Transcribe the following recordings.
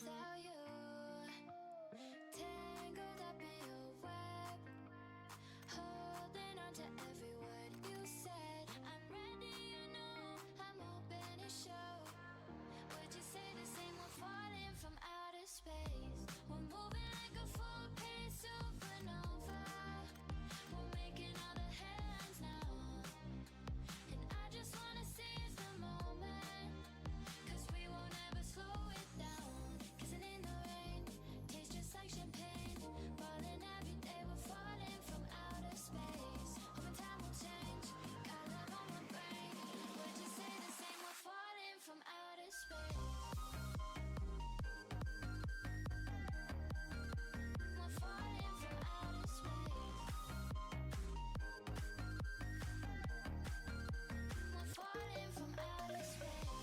without you. Tangled up in your web, holding on to every word you said. I'm ready, you know, I'm open to show. Would you say the same? We're falling from outer space. We're moving like a full-paced supernova. We're making all the headlines now, and I just wanna seize the moment, 'cause we won't ever slow it down. Kissing in the rain tastes just like champagne. Falling every day, we're falling from outer space. Hoping time will change, got love on my brain. Would you say the same? We're falling from outer space. We're falling from outer space. We're falling from outer space.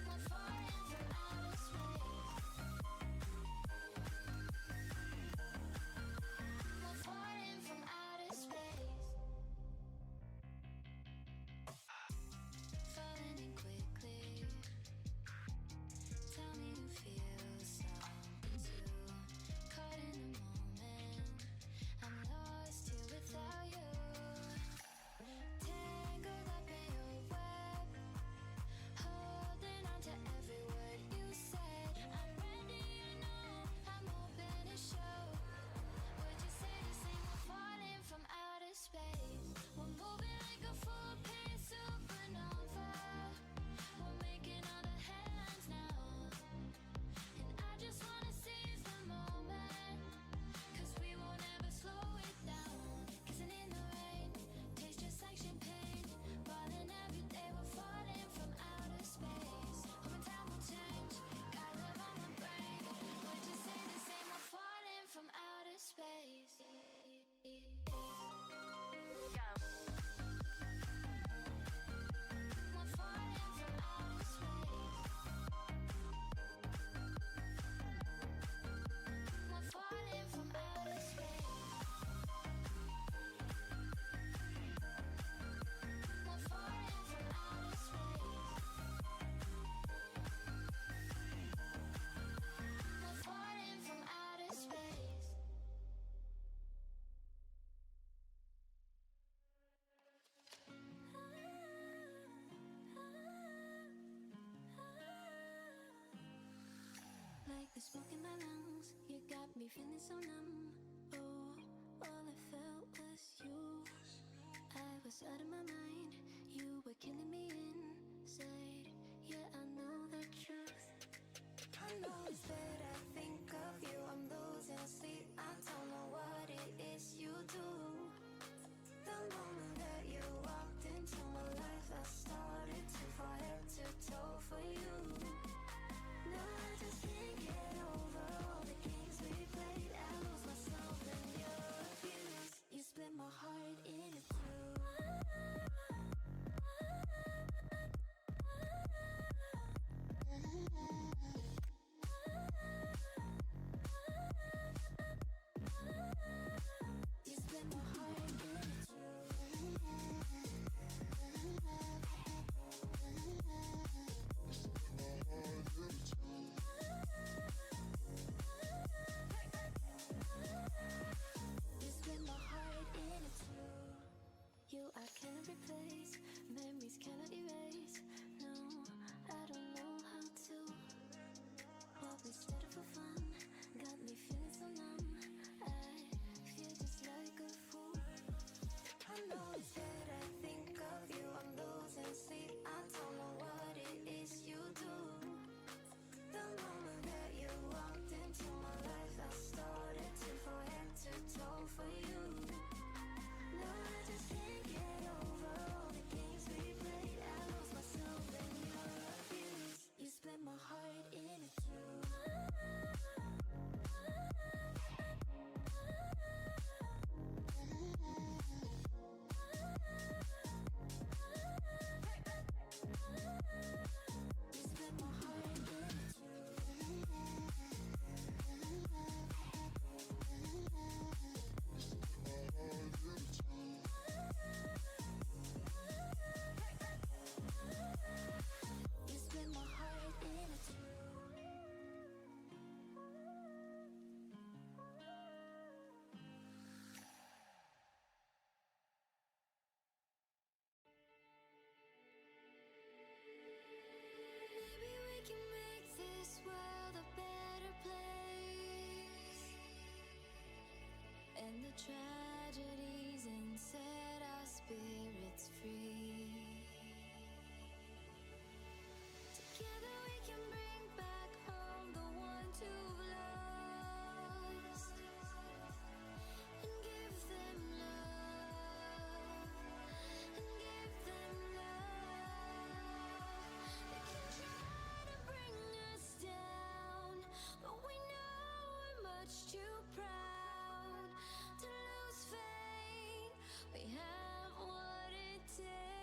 We're falling from outer space. We're falling from outer space. Falling in quickly. Tell me you feel something too. Caught in the moment, I'm lost here without you. Tangled up in your web, holding on to every word you said. I'm ready, you know, I'm open to show. Would you say the same? We're falling from outer space. We're moving like a full-paced supernova. We're making all the headlines now, and I just wanna seize the moment, 'cause we won't ever slow it down. Kissing in the rain tastes just like champagne. Falling every day, we're falling from outer space. Hoping time will change, got love on my brain. Would you say the same? We're falling from outer space. We're falling from outer space. We're falling from outer space. We're falling from outer space. We're falling from outer space. Like the smoke in my lungs, you got me feeling so numb. Oh, all I felt was you. I was out of my mind, you were killing me inside. Yeah, I know the truth. I know it's that I think of you, I'm losing sleep. I don't know what it is you do. The moment that you walked into my life, I started to fall head to toe for you. No, I just can't get over all the games we played. I lose myself in your abuse. You split my heart in two. and the tragedies and set our spirits free. Together we can bring back home the ones who've lost and give them love, and give them love. They can try to bring us down, but we know we're much too proud to lose faith. We have what it takes.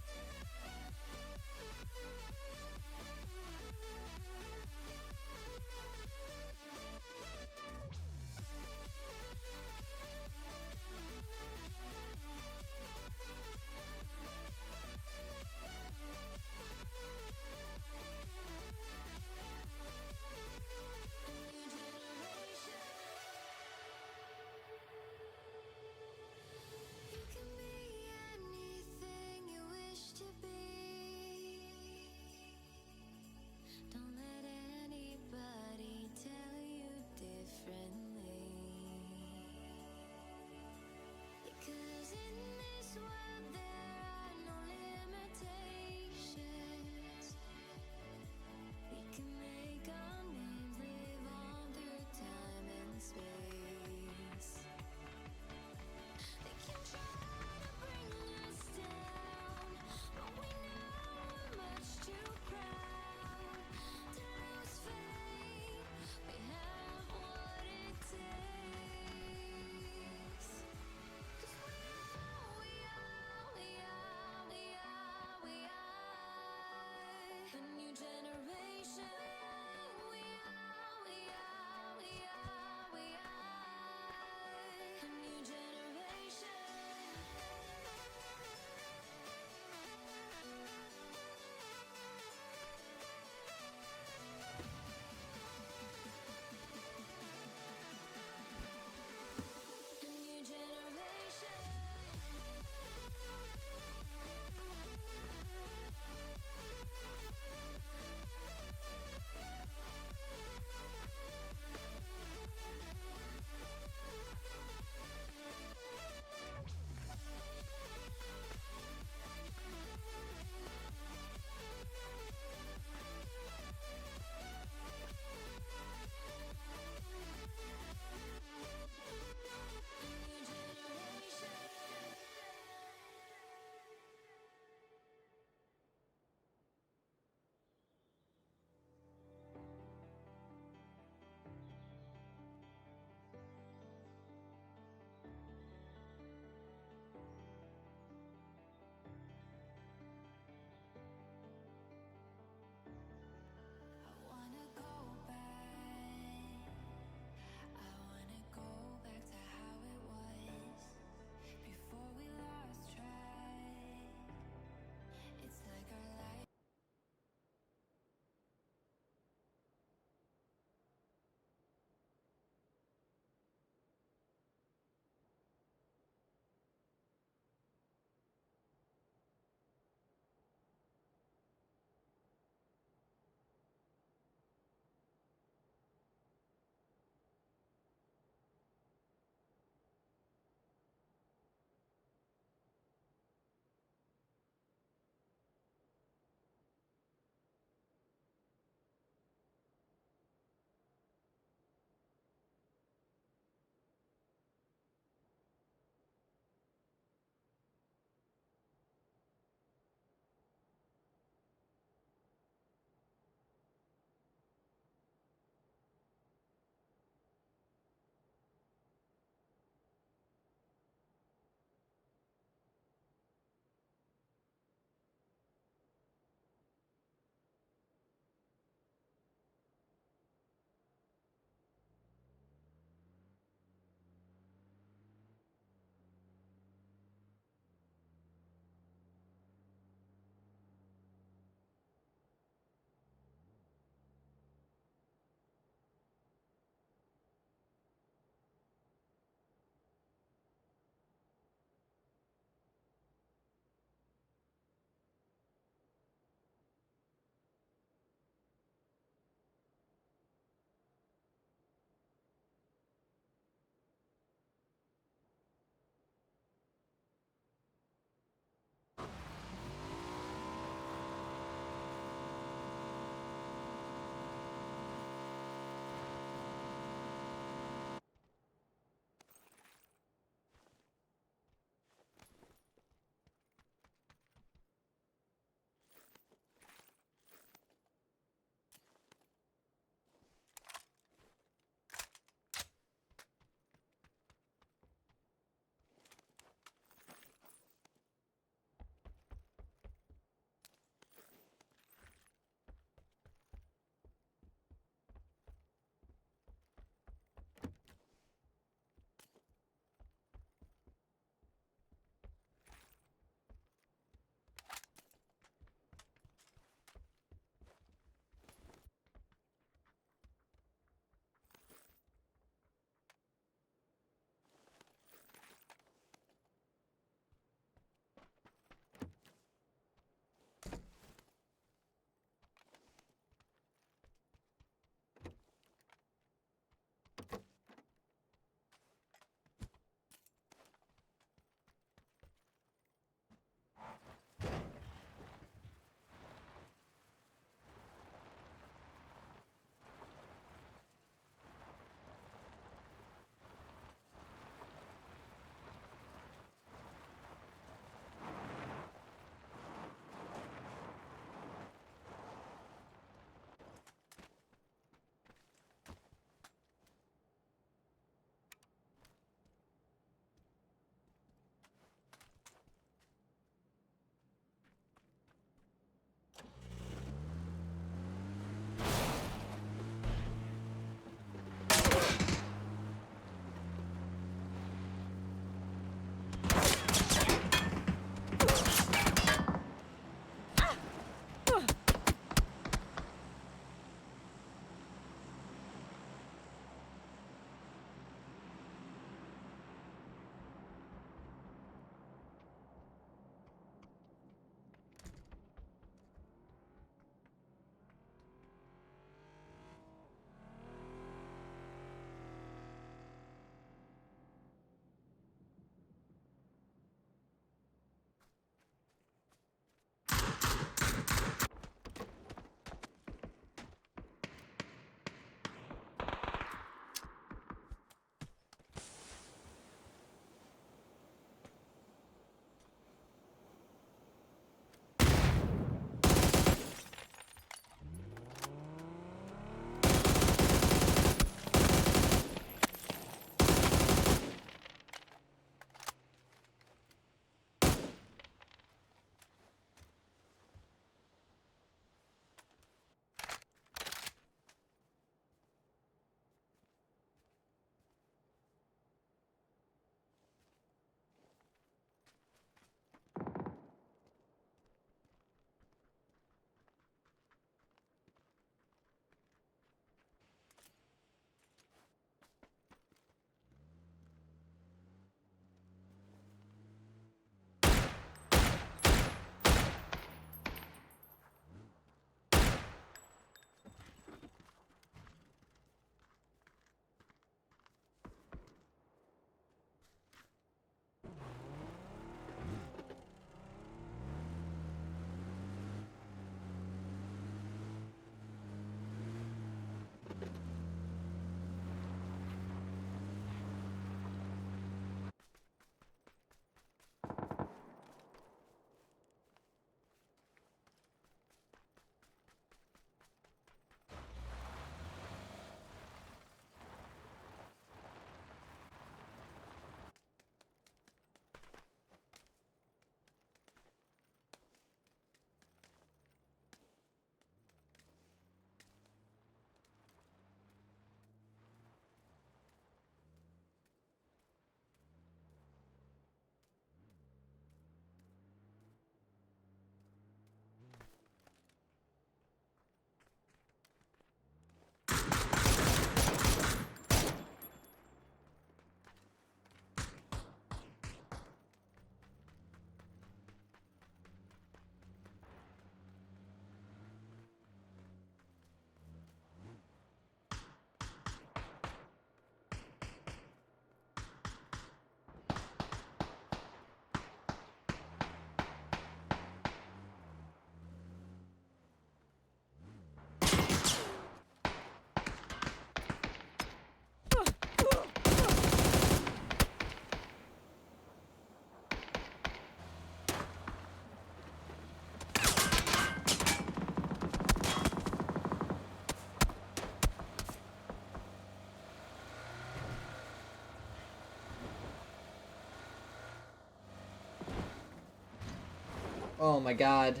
Oh my god.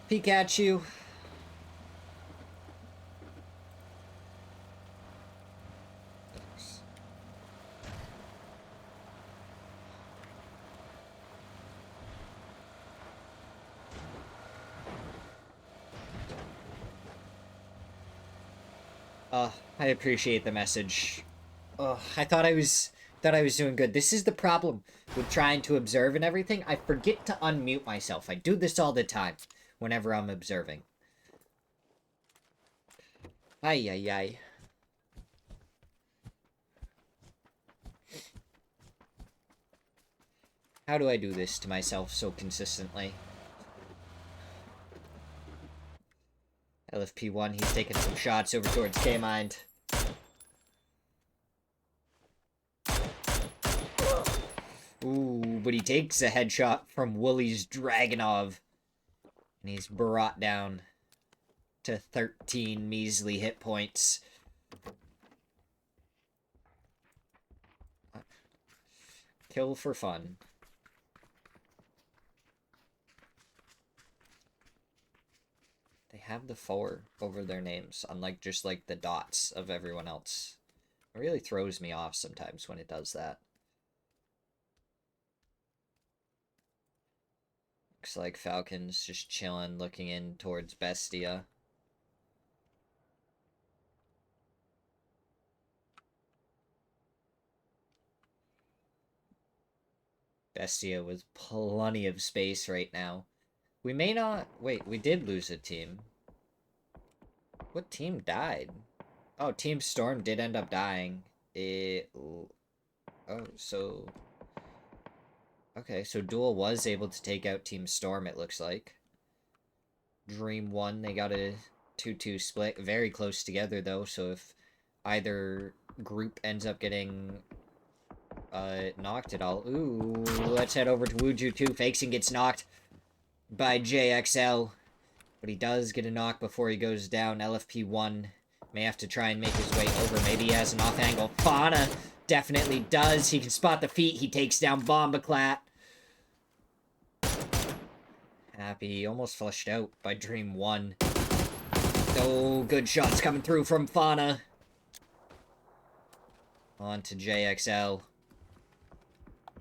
Pikachu. I appreciate the message. I thought I was doing good. This is the problem with trying to observe and everything. I forget to unmute myself. I do this all the time whenever I'm observing. Ay, ay, ay. How do I do this to myself so consistently? LFP1, he's taking some shots over towards K-Mind. Ooh, but he takes a headshot from Woolly's Dragonov. And he's brought down to 13 measly hit points. Kill for fun. They have the 4 over their names, unlike just like the dots of everyone else. It really throws me off sometimes when it does that. Looks like Falcon's just chilling, looking in towards Bestia. Bestia with plenty of space right now. We may not... Wait, we did lose a team. What team died? Oh, Team Storm did end up dying. Oh, so... Okay, so Duel was able to take out Team Storm, it looks like. Dream won. They got a 2-2 split. Very close together, though, so if either group ends up getting knocked at all... Ooh, let's head over to Wuju 2. Fakes and gets knocked by JXL. But he does get a knock before he goes down. LFP1 may have to try and make his way over. Maybe he has an off angle. Fauna definitely does. He can spot the feet. He takes down Bombaclat. Happy. Almost flushed out by Dream 1. Oh, good shots coming through from Fauna. On to JXL.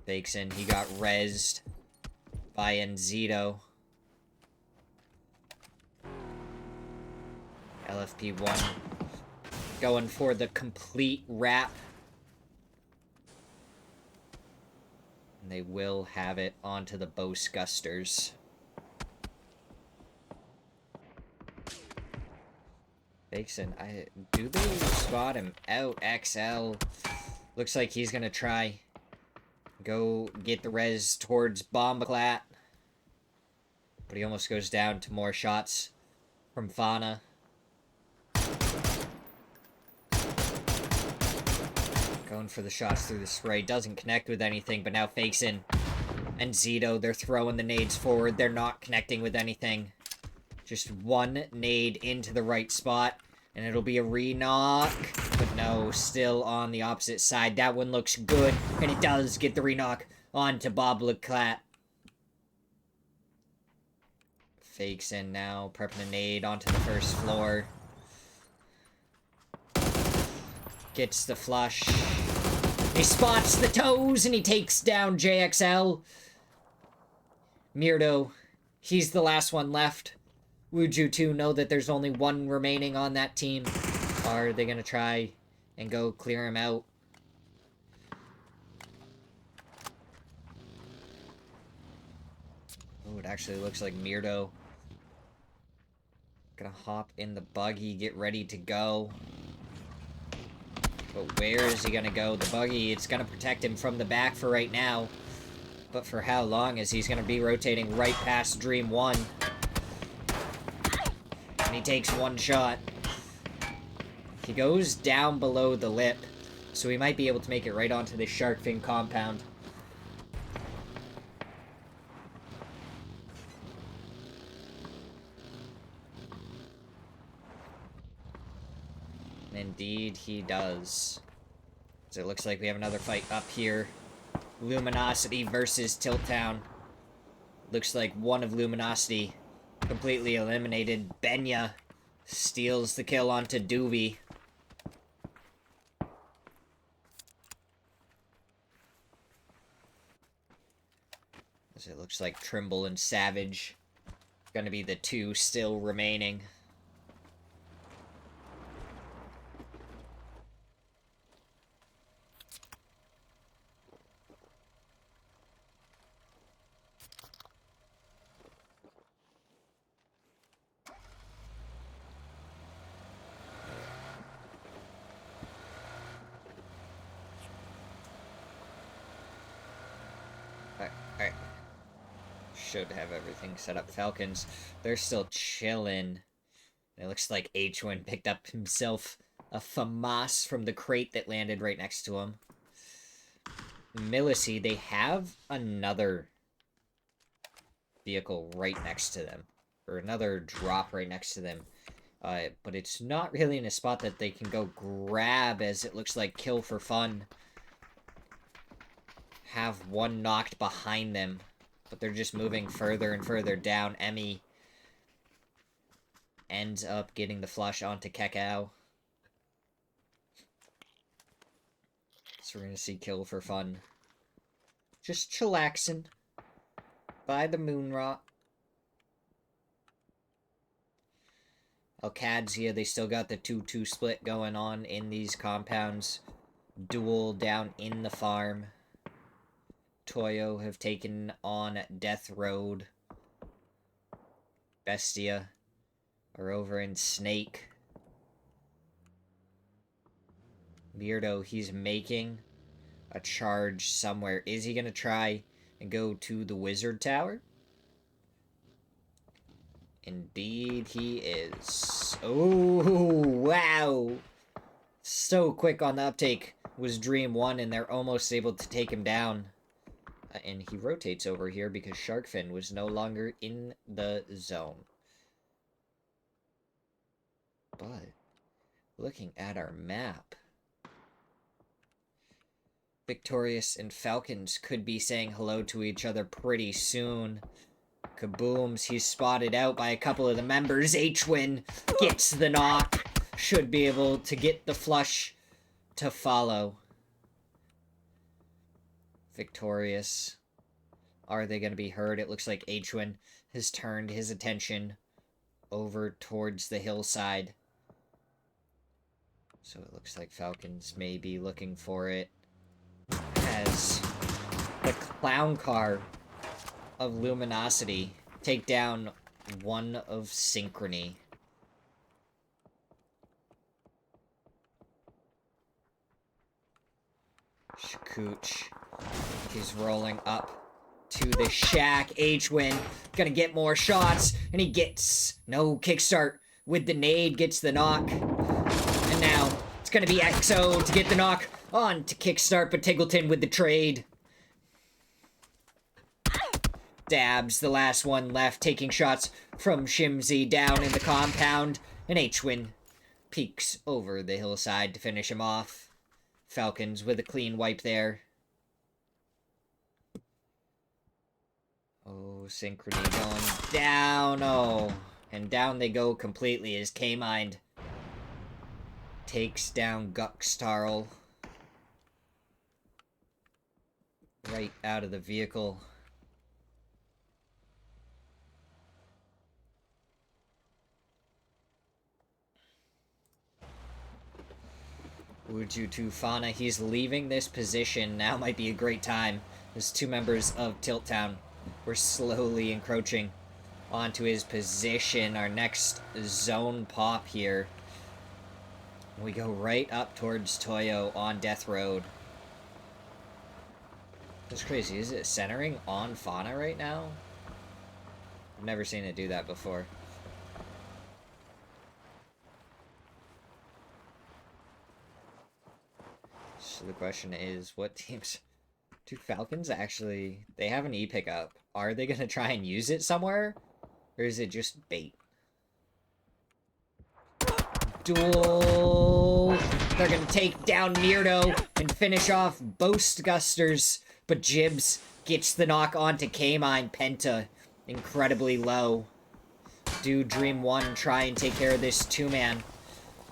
Fakes in. He got rezzed by Enzito. LFP1 going for the complete wrap. And they will have it onto the Bowscusters. Bakeson, do they spot him out? XL looks like he's gonna try go get the res towards Bombaclat, but he almost goes down to more shots from Fauna. Going for the shots through the spray. Doesn't connect with anything, but now fakes in. And Zito, they're throwing the nades forward. They're not connecting with anything. Just one nade into the right spot. And it'll be a re-knock. But no, still on the opposite side. That one looks good. And it does get the re-knock onto Bob Leclat. Fakes in now. Prepping a nade onto the first floor. Gets the flush. He spots the toes and he takes down JXL. Mirdo, he's the last one left. Wuju 2 know that there's only one remaining on that team. Are they going to try and go clear him out? Oh, it actually looks like Mirdo gonna hop in the buggy, get ready to go. But where is he gonna go? The buggy, it's gonna protect him from the back for right now. But for how long, as he's gonna be rotating right past Dream 1. And he takes one shot. He goes down below the lip, so he might be able to make it right onto the shark fin compound. Indeed, he does. So it looks like we have another fight up here. Luminosity versus Tilt Town. Looks like one of Luminosity completely eliminated. Benya steals the kill onto Doobie. As it looks like Trimble and Savage gonna be the two still remaining. Alright. Should have everything set up. Falcons, they're still chilling. It looks like H1 picked up himself a FAMAS from the crate that landed right next to him. Milicy, they have another vehicle right next to them. Or another drop right next to them. But it's not really in a spot that they can go grab, as it looks like Kill for Fun have one knocked behind them. But they're just moving further and further down. Emmy ends up getting the flush onto Kekau. So we're gonna see Kill for Fun just chillaxing by the moon rock. Alcadzia, they still got the 2-2 split going on in these compounds. Duel down in the farm. Toyo have taken on Death Road. Bestia are over in Snake. Beardo, he's making a charge somewhere. Is he going to try and go to the Wizard Tower? Indeed he is. Oh, wow. So quick on the uptake was Dream 1, and they're almost able to take him down. And he rotates over here because Sharkfin was no longer in the zone. But looking at our map, Victorious and Falcons could be saying hello to each other pretty soon. Kabooms, he's spotted out by a couple of the members. H-Win gets the knock. Should be able to get the flush to follow. Victorious. Are they going to be heard? It looks like H-Win has turned his attention over towards the hillside. So it looks like Falcons may be looking for it. As the clown car of Luminosity take down one of Synchrony. Shakooch, he's rolling up to the shack. H-Win gonna get more shots, and he gets no kickstart with the nade, gets the knock. And now it's gonna be XO to get the knock on to kickstart, but Tiggleton with the trade. Dabs, the last one left, taking shots from Shimzy down in the compound, and H-Win peeks over the hillside to finish him off. Falcons with a clean wipe there. Oh, Synchrony going down. Oh, and down they go completely as K-Mind takes down Guxtarl right out of the vehicle. Uju Tufana, he's leaving this position. Now might be a great time. There's two members of Tilt Town. We're slowly encroaching onto his position. Our next zone pop here. We go right up towards Toyo on Death Road. That's crazy. Is it centering on Fauna right now? I've never seen it do that before. So the question is, what teams... Do Falcons actually... They have an E-pickup. Are they going to try and use it somewhere? Or is it just bait? Duel! They're going to take down Mirdo and finish off both Gusters. But Jibs gets the knock onto K-Mine. Penta incredibly low. Do Dream 1 try and take care of this two-man?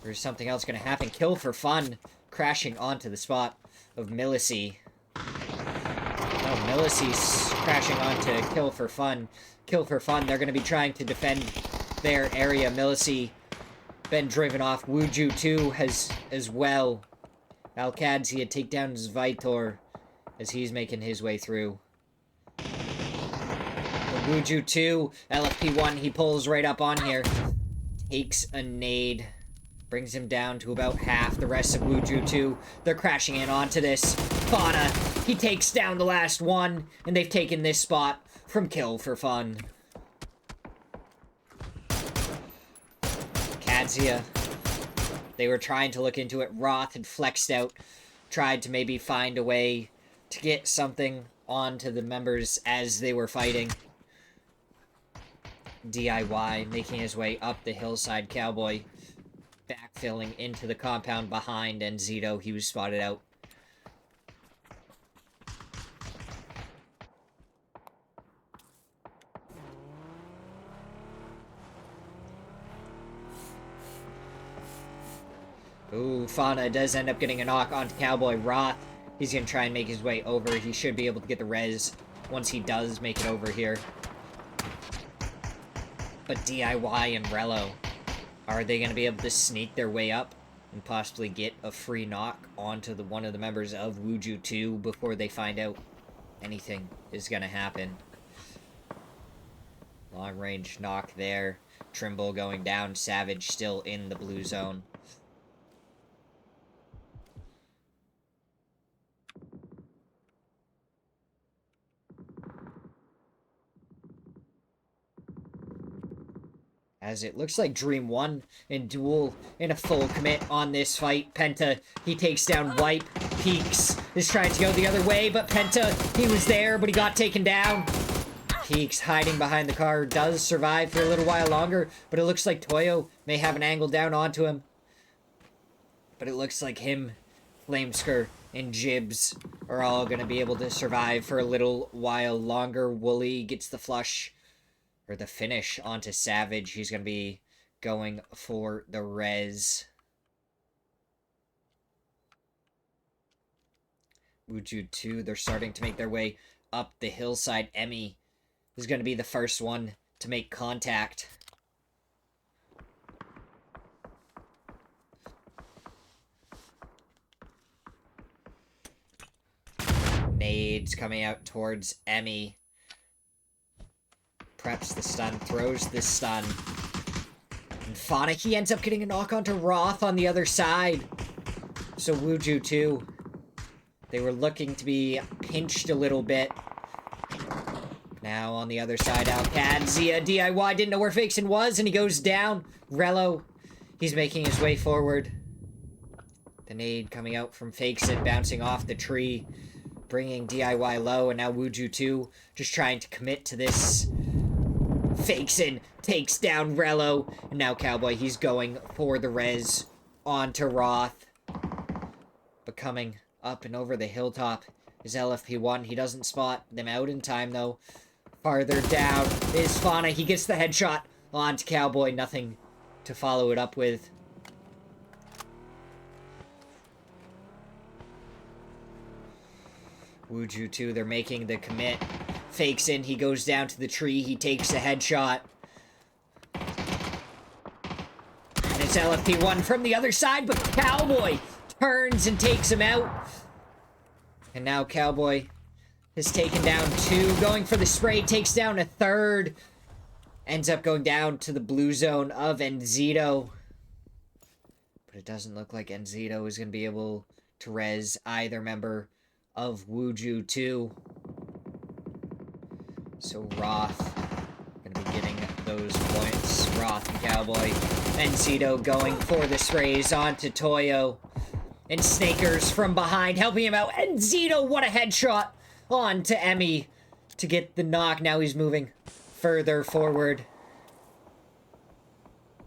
Or is something else going to happen? Kill for fun. Crashing onto the spot of Millicey. No, Millicey's crashing onto Kill for fun. Kill for fun. They're going to be trying to defend their area. Millicey been driven off. Wuju 2 has as well. Alcadzia take down Zvitor as he's making his way through. Wuju 2, LFP1, he pulls right up on here. Takes a nade. Brings him down to about half. The rest of Wuju 2, they're crashing in onto this. Fauna, he takes down the last one. And they've taken this spot from Kill for Fun. Kadzia, they were trying to look into it. Roth had flexed out. Tried to maybe find a way to get something onto the members as they were fighting. DIY making his way up the hillside. Cowboy backfilling into the compound behind, and Zito, he was spotted out. Ooh, Fauna does end up getting a knock onto Cowboy. Roth, he's gonna try and make his way over. He should be able to get the res once he does make it over here. But DIY and Rello, are they going to be able to sneak their way up and possibly get a free knock onto one of the members of Wuju 2 before they find out anything is going to happen? Long range knock there. Trimble going down. Savage still in the blue zone. As it looks like Dream 1 and Duel in a full commit on this fight. Penta, he takes down Wipe. Peaks is trying to go the other way, but Penta, he was there, but he got taken down. Peaks hiding behind the car, does survive for a little while longer, but it looks like Toyo may have an angle down onto him. But it looks like him, Flamesker, and Jibs are all going to be able to survive for a little while longer. Wooly gets the flush, or the finish, onto Savage. He's going to be going for the res. Wuju 2, they're starting to make their way up the hillside. Emmy is going to be the first one to make contact. Nades coming out towards Emmy. Preps the stun, throws the stun. And Fauna, he ends up getting a knock onto Roth on the other side. So Wuju 2, they were looking to be pinched a little bit. Now on the other side, Alcadzia. DIY didn't know where Fakeson was, and he goes down. Rello, he's making his way forward. The nade coming out from Fakeson, bouncing off the tree, bringing DIY low, and now Wuju 2 just trying to commit to this. Fakeson takes down Rello, and now Cowboy, he's going for the res onto Roth. But coming up and over the hilltop is LFP1. He doesn't spot them out in time, though. Farther down is Fauna. He gets the headshot onto Cowboy. Nothing to follow it up with. Wuju 2, they're making the commit. Fakeson, he goes down to the tree. He takes a headshot. And it's LFP1 from the other side, but Cowboy turns and takes him out. And now Cowboy has taken down 2. Going for the spray, takes down a third. Ends up going down to the blue zone of Enzito. But it doesn't look like Enzito is going to be able to res either member of Wuju 2. So Roth going to be getting those points. Roth and Cowboy. Enzito going for the sprays onto Toyo. And Snakers from behind helping him out. Enzito, what a headshot on to Emmy to get the knock. Now he's moving further forward.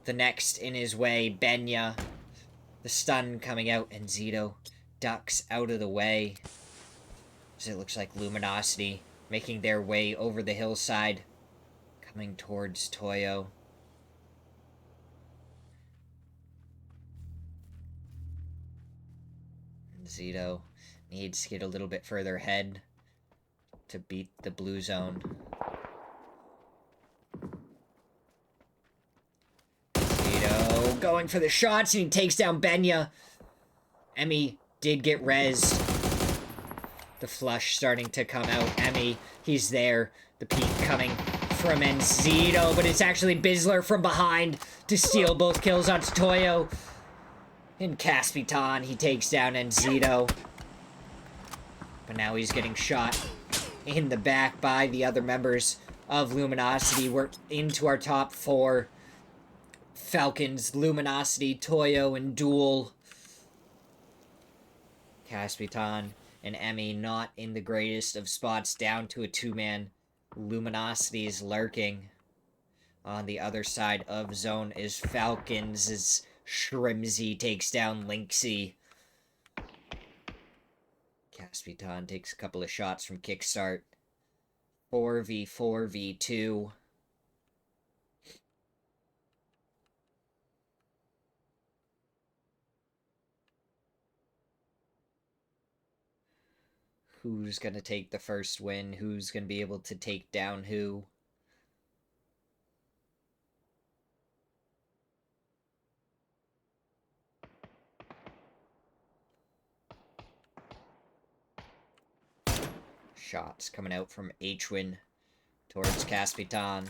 The next in his way, Benya. The stun coming out, and Zito ducks out of the way. As it looks like Luminosity making their way over the hillside. Coming towards Toyo. And Zito needs to get a little bit further ahead to beat the blue zone. Zito going for the shots, and he takes down Benya. Emmy did get res. The flush starting to come out. Emmy, he's there. The peak coming from Enzito, but it's actually Bizzler from behind to steal both kills onto Toyo. In Caspitan, he takes down Enzito. But now he's getting shot in the back by the other members of Luminosity. We're into our top 4. Falcons, Luminosity, Toyo, and Duel. Caspitan and Emmy not in the greatest of spots, down to a 2-man. Luminosity is lurking. On the other side of zone is Falcons as Shrimsy takes down Lynxy. Caspitan takes a couple of shots from Kickstart. 4v4v2. Who's going to take the first win? Who's going to be able to take down who? Shots coming out from H-Win towards Caspitan.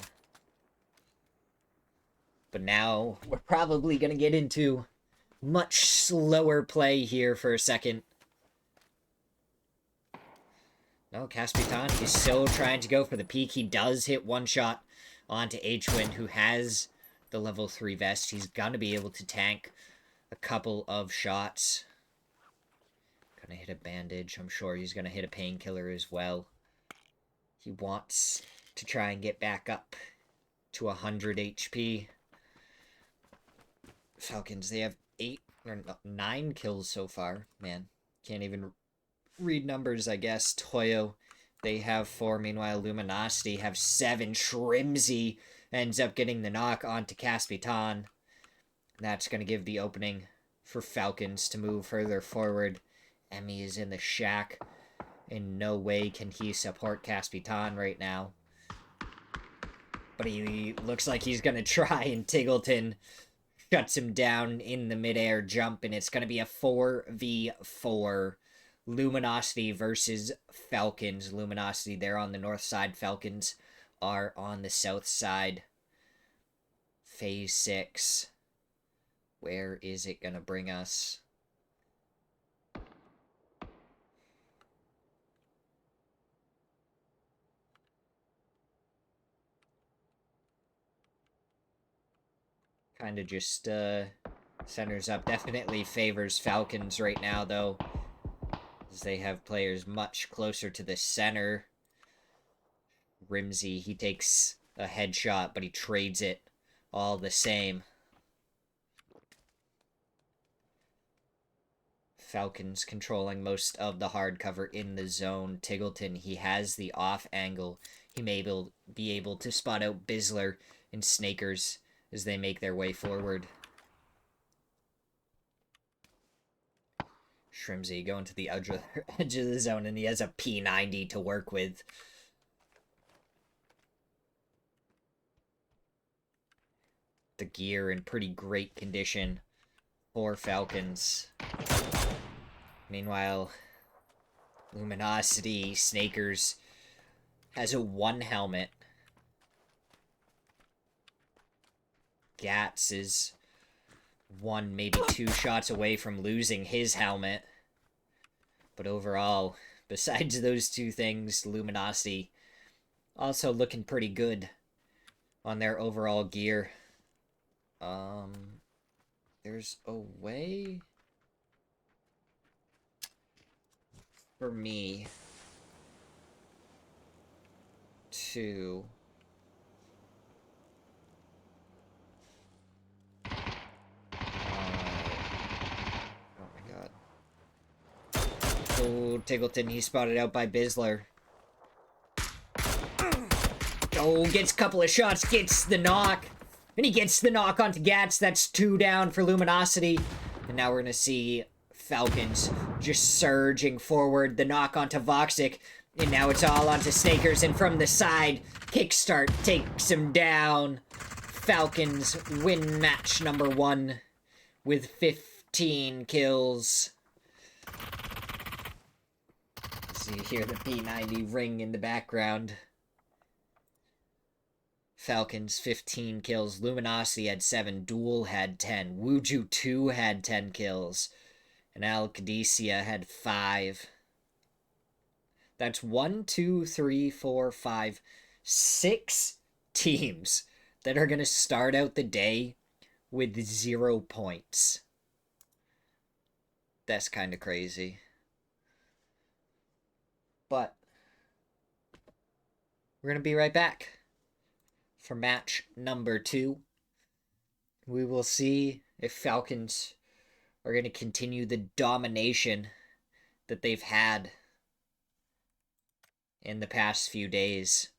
But now we're probably going to get into much slower play here for a second. No, Caspitan, he's still trying to go for the peak. He does hit one shot onto H-Win, who has the level 3 vest. He's gonna be able to tank a couple of shots. Gonna hit a bandage. I'm sure he's gonna hit a painkiller as well. He wants to try and get back up to 100 HP. Falcons, they have 9 kills so far. Man, can't even read numbers, I guess. Toyo, they have 4. Meanwhile, Luminosity have 7. Shrimsy ends up getting the knock onto Caspitan. That's going to give the opening for Falcons to move further forward. Emmy is in the shack. In no way can he support Caspitan right now. But he looks like he's going to try, and Tiggleton shuts him down in the midair jump, and it's going to be a 4v4. Luminosity versus Falcons. Luminosity, they're on the north side. Falcons are on the south side. Phase 6. Where is it going to bring us? Kind of just centers up. Definitely favors Falcons right now, though, as they have players much closer to the center. Rimsey, he takes a headshot, but he trades it all the same. Falcons controlling most of the hard cover in the zone. Tiggleton, he has the off angle. He may be able to spot out Bizzler and Snakers as they make their way forward. Shrimsy going to the edge of the zone, and he has a P90 to work with. The gear in pretty great condition for Falcons. Meanwhile, Luminosity, Snakers, has a 1 helmet. Gats is 1, maybe 2 shots away from losing his helmet. But overall, besides those 2 things, Luminosity also looking pretty good on their overall gear. There's a way for me to oh, Tiggleton, he's spotted out by Bizzler. Oh, gets a couple of shots, gets the knock. And he gets the knock onto Gats. That's 2 down for Luminosity. And now we're going to see Falcons just surging forward. The knock onto Voxic. And now it's all onto Snakers. And from the side, Kickstart takes him down. Falcons win match number 1 with 15 kills. So you hear the P90 ring in the background. Falcons 15 kills. Luminosity had 7. Duel had 10. Wuju 2 had 10 kills. And Alcadesia had 5. That's 1, 2, 3, 4, 5, 6 teams that are going to start out the day with 0 points. That's kind of crazy. But we're going to be right back for match number 2. We will see if Falcons are going to continue the domination that they've had in the past few days.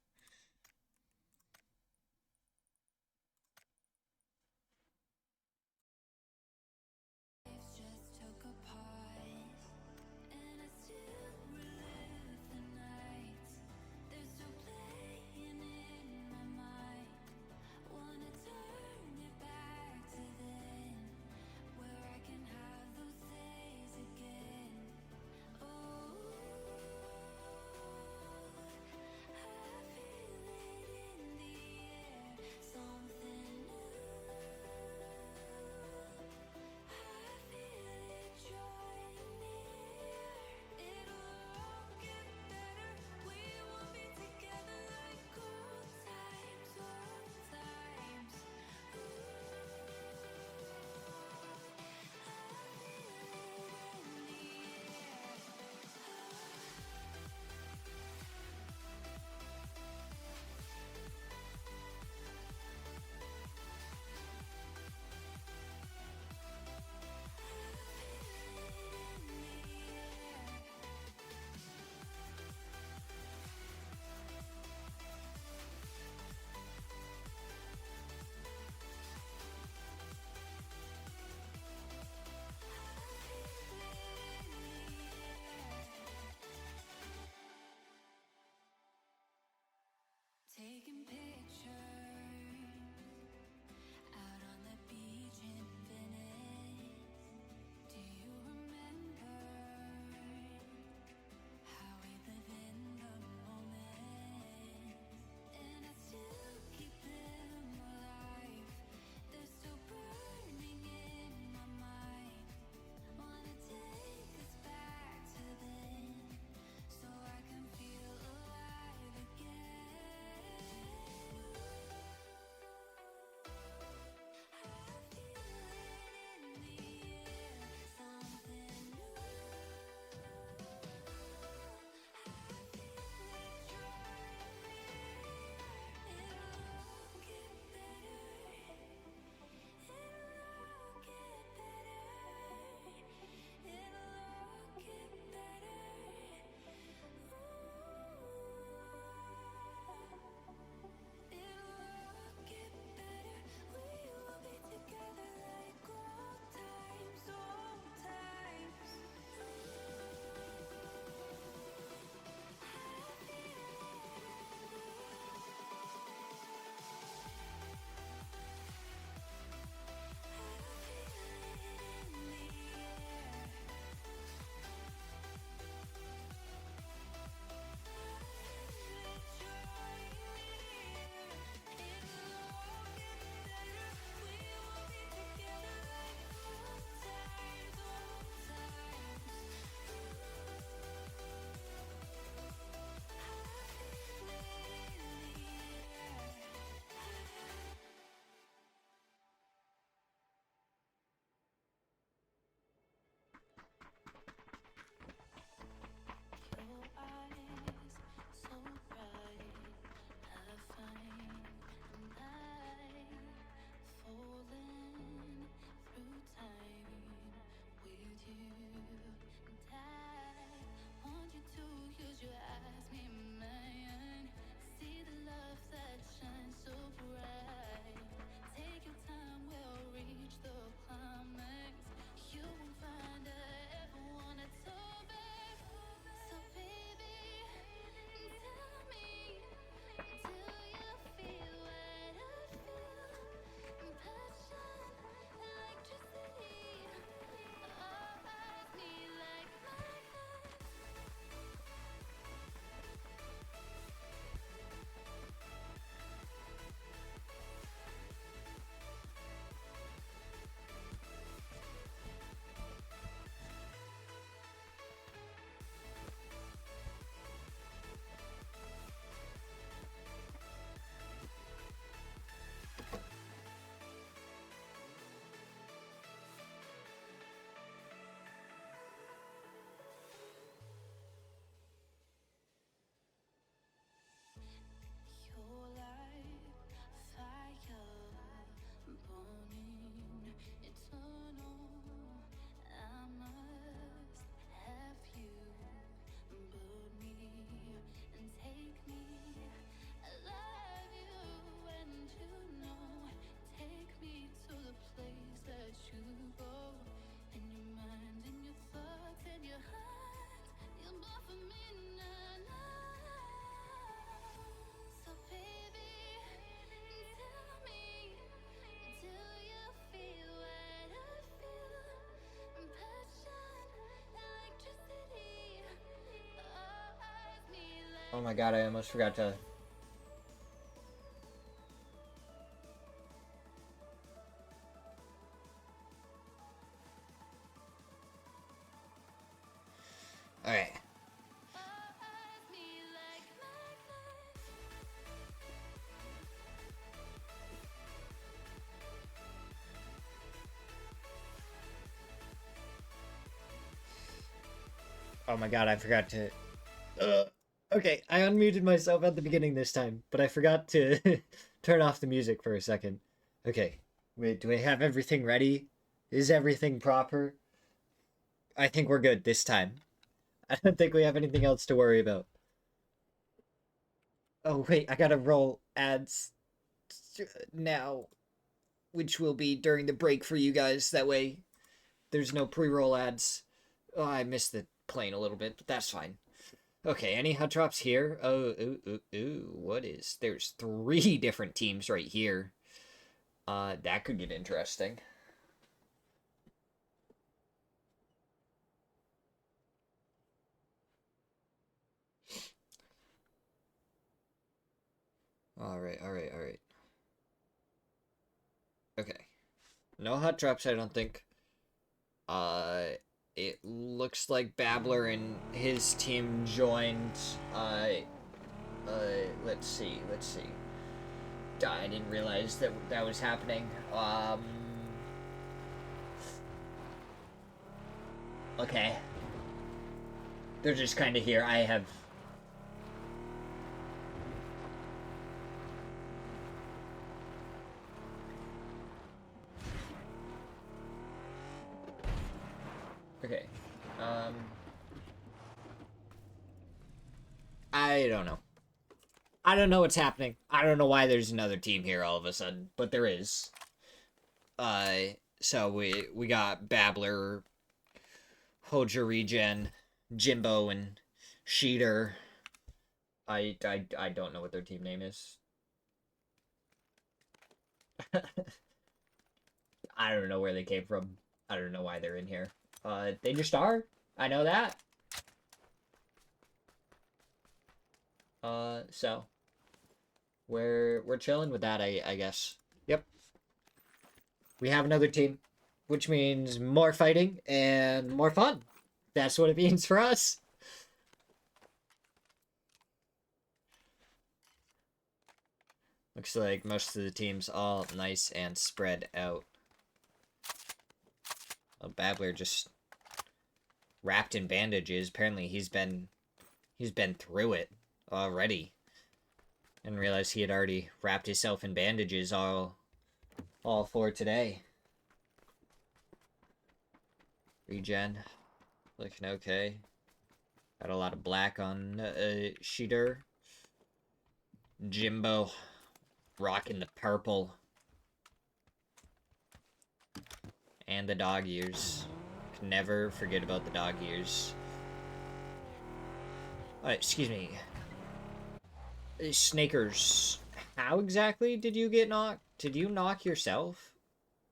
Oh my god, I almost forgot to... Alright. Oh my god, I forgot to... Okay, I unmuted myself at the beginning this time, but I forgot to turn off the music for a second. Okay, wait, do I have everything ready? Is everything proper? I think we're good this time. I don't think we have anything else to worry about. Oh wait, I gotta roll ads now, which will be during the break for you guys. That way, there's no pre-roll ads. Oh, I missed the plane a little bit, but that's fine. Okay, any hot drops here? Oh, ooh, what is... There's 3 different teams right here. That could get interesting. Alright. Okay. No hot drops, I don't think. It looks like Babbler and his team joined, let's see. I didn't realize that was happening. Okay. They're just kind of here. I have... Okay. I don't know. I don't know what's happening. I don't know why there's another team here all of a sudden, but there is. So we got Babbler, Hold Your Regen, Jimbo, and Sheeter. I don't know what their team name is. I don't know where they came from. I don't know why they're in here. They just are. I know that. So we're chilling with that, I guess. Yep. We have another team, which means more fighting and more fun. That's what it means for us. Looks like most of the teams all nice and spread out. Oh, Babbler just wrapped in bandages. Apparently he's been through it already. And realized he had already wrapped himself in bandages all for today. Regen. Looking okay. Got a lot of black on Sheeter. Jimbo. Rocking the purple. And the dog ears. Can never forget about the dog ears. Excuse me. Snakers. How exactly did you get knocked? Did you knock yourself?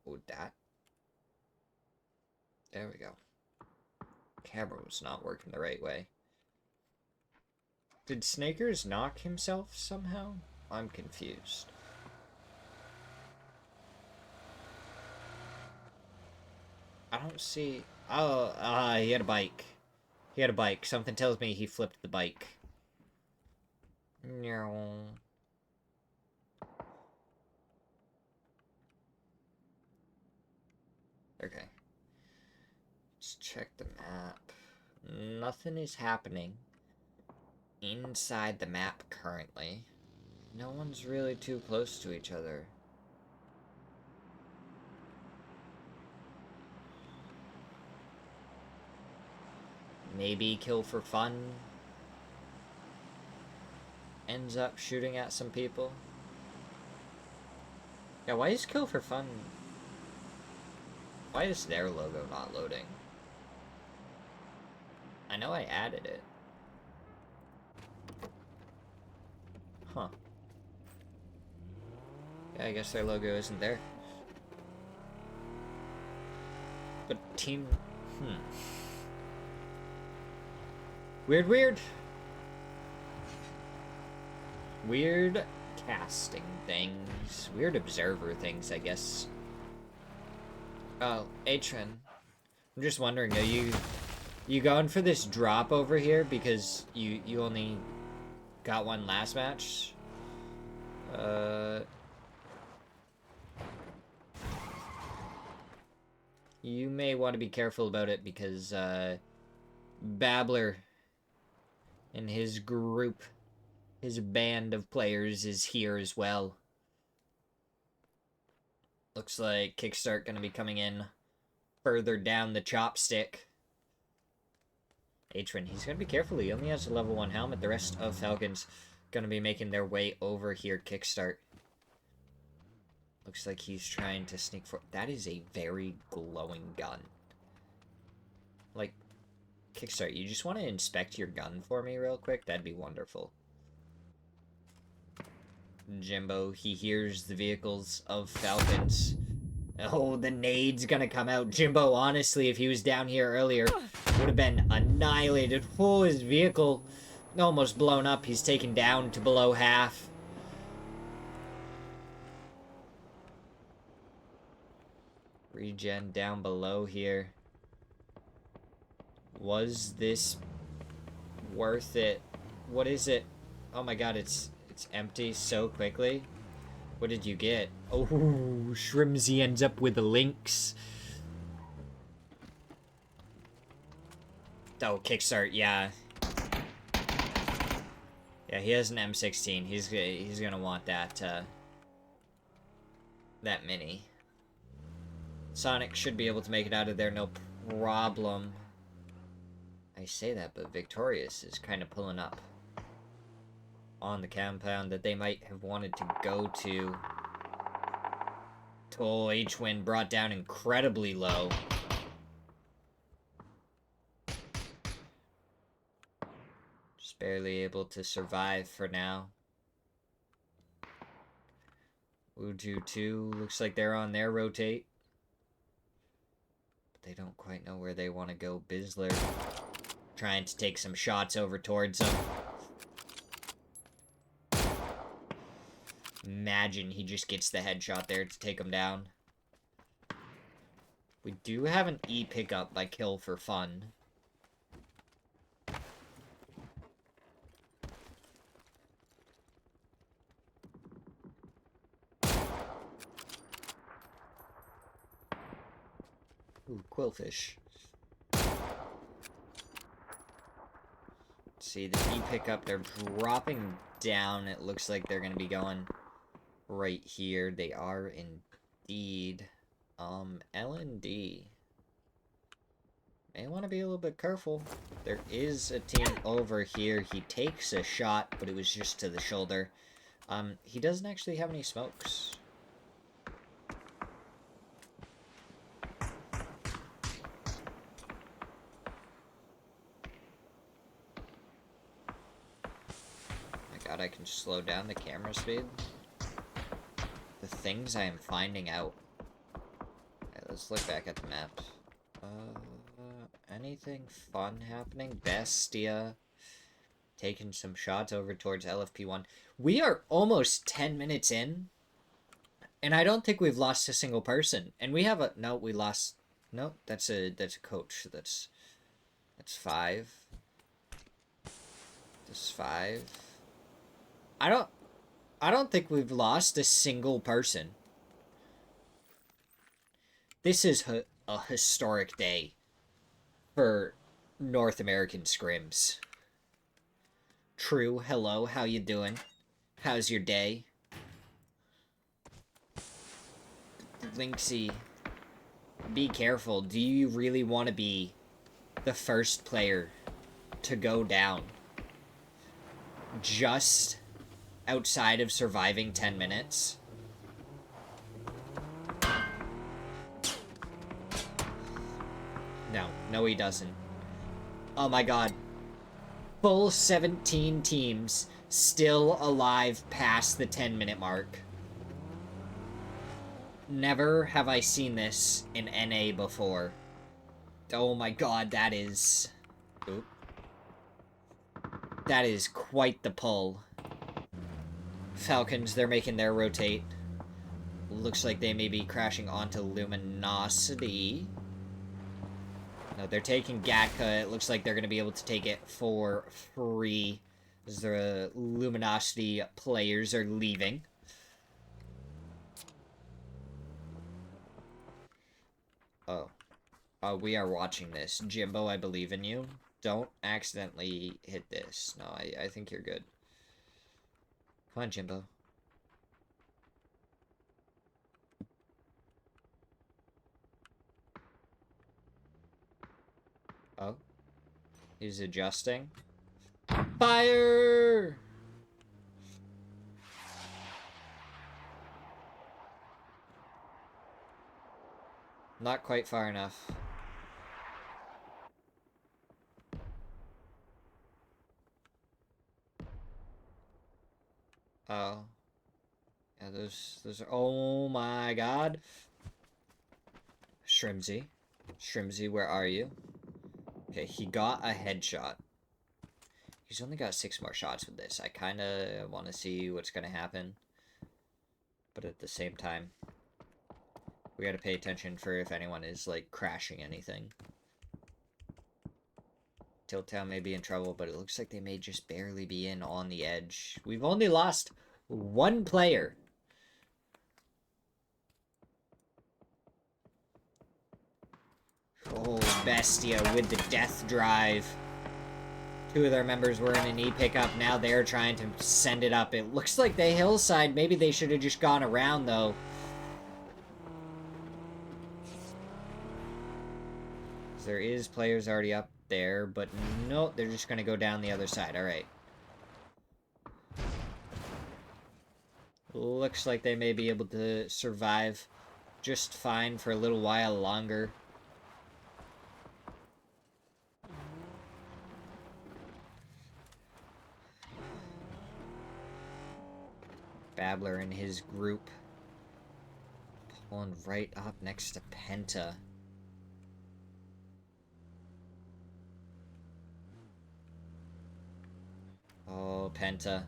Oh, that. There we go. Camera was not working the right way. Did Snakers knock himself somehow? I'm confused. I don't see... Oh, he had a bike. He had a bike. Something tells me he flipped the bike. No. Okay. Let's check the map. Nothing is happening inside the map currently. No one's really too close to each other. Maybe Kill for Fun ends up shooting at some people. Yeah, why is Kill for Fun... Why is their logo not loading? I know I added it. Huh. Yeah, I guess their logo isn't there. But team... Weird. weird casting things. Weird observer things, I guess. Oh, Atron. I'm just wondering, are you going for this drop over here because you only got one last match? You may want to be careful about it because Babbler and his group, his band of players is here as well. Looks like Kickstart gonna be coming in further down the chopstick. Atron, he's gonna be careful. He only has a level 1 helmet. The rest of Falcons gonna be making their way over here. Kickstart. Looks like he's trying to sneak for... That is a very glowing gun. Like, Kickstart, you just want to inspect your gun for me real quick? That'd be wonderful. Jimbo, he hears the vehicles of Falcons. Oh, the nade's gonna come out. Jimbo, honestly, if he was down here earlier, would have been annihilated. Oh, his vehicle almost blown up. He's taken down to below half. Regen down below here. Was this worth it? What is it? Oh my god, it's empty so quickly. What did you get? Oh, Shrimsy ends up with the links. Oh, Kickstart, yeah. Yeah, he has an M16. He's gonna want that, that mini. Sonic should be able to make it out of there, no problem. I say that, but Victorious is kind of pulling up on the compound that they might have wanted to go to. Oh, H-Win brought down incredibly low. Just barely able to survive for now. Wuju 2 looks like they're on their rotate. They don't quite know where they want to go. Bizzler trying to take some shots over towards them. Imagine he just gets the headshot there to take him down. We do have an E pickup by Kill for Fun. Ooh, Quillfish. See, the E pickup, they're dropping down. It looks like they're going to be going right here. They are indeed. L&D. May want to be a little bit careful. There is a team over here. He takes a shot, but it was just to the shoulder. He doesn't actually have any smokes. God, I can slow down the camera speed. The things I am finding out. Right, let's look back at the map. Anything fun happening? Bestia taking some shots over towards LFP1. We are almost 10 minutes in, and I don't think we've lost a single person. And we have a... No, we lost... No, that's a coach. That's 5. That's 5. I don't think we've lost a single person. This is a historic day for North American scrims. True, hello, how you doing? How's your day? Lynxy, be careful. Do you really want to be the first player to go down just outside of surviving 10 minutes? No, he doesn't. Oh my god. Full 17 teams still alive past the 10-minute mark. Never have I seen this in NA before. Oh my god, that is... Oop. That is quite the pull. Falcons, they're making their rotate. Looks like they may be crashing onto Luminosity. No, they're taking Gatka. It looks like they're going to be able to take it for free. As the Luminosity players are leaving. Oh. Oh, we are watching this. Jimbo, I believe in you. Don't accidentally hit this. No, I think you're good. Come on, Jimbo. Oh. He's adjusting. Fire! Not quite far enough. Oh. Yeah, those are... Oh my god. Shrimsy. Shrimsy, where are you? Okay, he got a headshot. He's only got 6 more shots with this. I kind of want to see what's going to happen. But at the same time, we got to pay attention for if anyone is, like, crashing anything. Tilt Town may be in trouble, but it looks like they may just barely be in on the edge. We've only lost 1 player. Oh, Bestia with the death drive. 2 of their members were in an E-pickup. Now they're trying to send it up. It looks like the hillside. Maybe they should have just gone around, though. There is players already up there, but no, they're just going to go down the other side. All right. Looks like they may be able to survive just fine for a little while longer. Babbler and his group pulling right up next to Penta. Oh, Penta.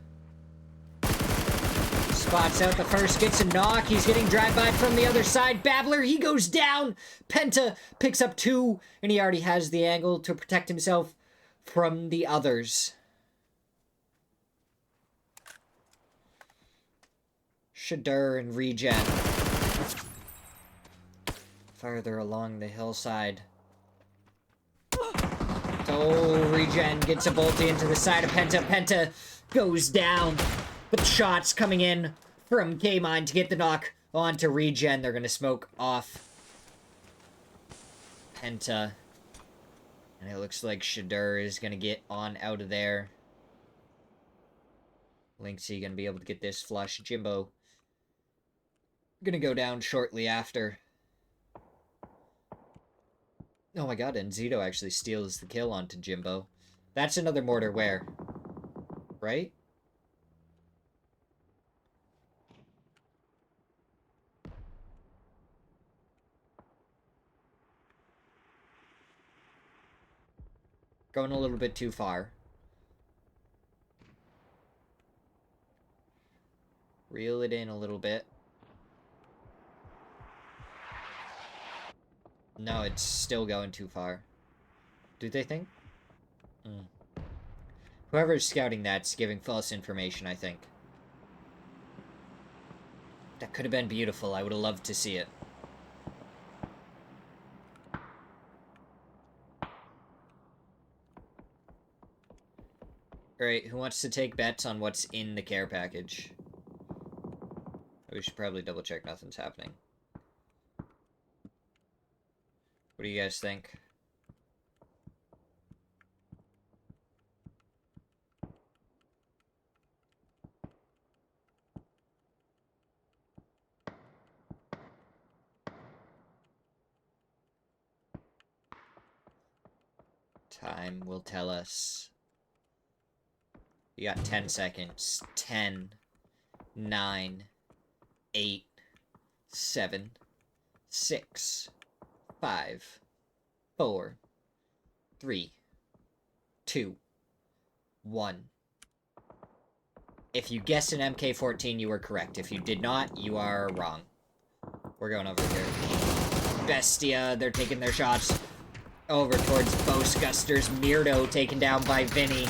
Spots out the first, gets a knock. He's getting dragged by from the other side. Babbler, he goes down. Penta picks up 2, and he already has the angle to protect himself from the others. Shadur and Regen. Farther along the hillside. Oh, Regen gets a bolty into the side of Penta. Penta goes down. But shots coming in from K-Mine to get the knock onto Regen. They're going to smoke off Penta. And it looks like Shadur is going to get on out of there. Lynxy going to be able to get this flush. Jimbo going to go down shortly after. Oh my god, and Zito actually steals the kill onto Jimbo. That's another mortar where? Right? Going a little bit too far. Reel it in a little bit. No, it's still going too far. Do they think? Whoever's scouting that's giving false information, I think. That could have been beautiful. I would have loved to see it. Alright, who wants to take bets on what's in the care package? We should probably double check nothing's happening. What do you guys think? Time will tell us. You got 10 seconds. 10, 9, 8, 7, 6, 5, 4, 3, 2, 1. If you guessed an MK14, you were correct. If you did not, you are wrong. We're going over here. Bestia, they're taking their shots over towards Boastgusters. Mirdo taken down by Vinny.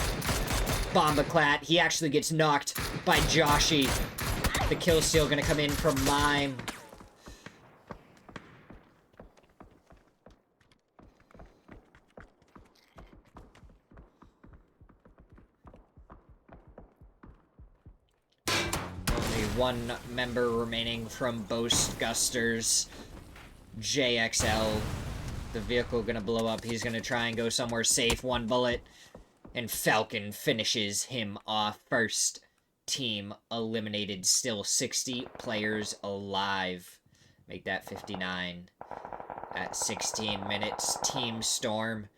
Bombaclat, he actually gets knocked by Joshy. The kill steal gonna come in from Mime. Only one member remaining from Boastgusters. JXL. The vehicle gonna blow up. He's gonna try and go somewhere safe. One bullet. And Falcon finishes him off. First team eliminated. Still 60 players alive. Make that 59 at 16 minutes. Team Storm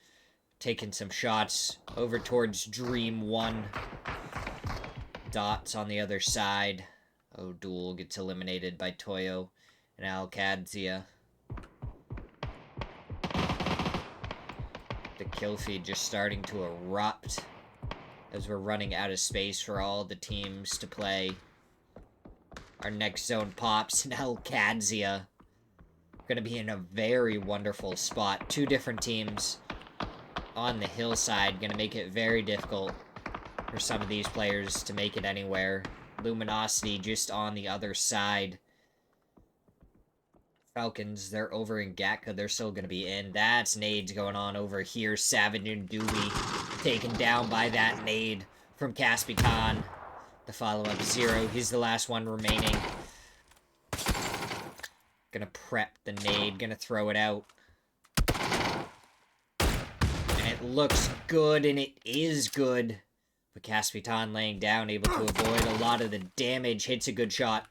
taking some shots over towards Dream 1. Dots on the other side. O'Doul gets eliminated by Toyo and Alcadzia. The kill feed just starting to erupt as we're running out of space for all the teams to play. Our next zone pops, and Alcadzia gonna be in a very wonderful spot. Two different teams on the hillside, gonna make it very difficult for some of these players to make it anywhere. Luminosity just on the other side. Falcons, they're over in Gatka. They're still going to be in. That's nades going on over here. Savage and Dewey taken down by that nade from Caspitan. The follow-up 0. He's the last one remaining. Gonna prep the nade. Gonna throw it out. And it looks good, and it is good. But Caspitan laying down, able to avoid a lot of the damage. Hits a good shot.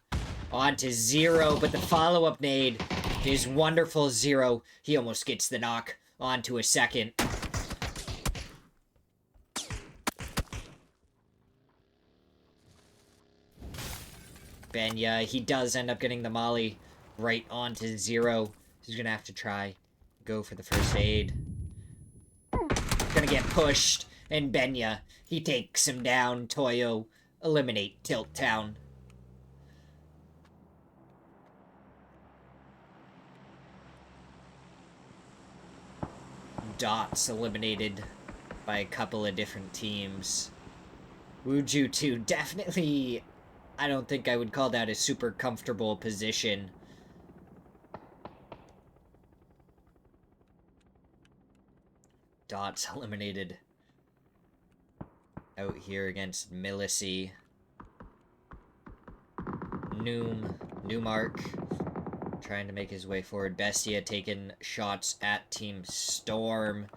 On to 0, but the follow-up nade is wonderful. 0. He almost gets the knock. On to a second. Benya, he does end up getting the molly right onto 0. He's gonna have to try. Go for the first aid. Gonna get pushed. And Benya, he takes him down. Toyo, eliminate Tilt Town. Dots eliminated by a couple of different teams. Wuju 2, definitely, I don't think I would call that a super comfortable position. Dots eliminated out here against Milicy. Newmark trying to make his way forward. Bestia taking shots at Team Storm.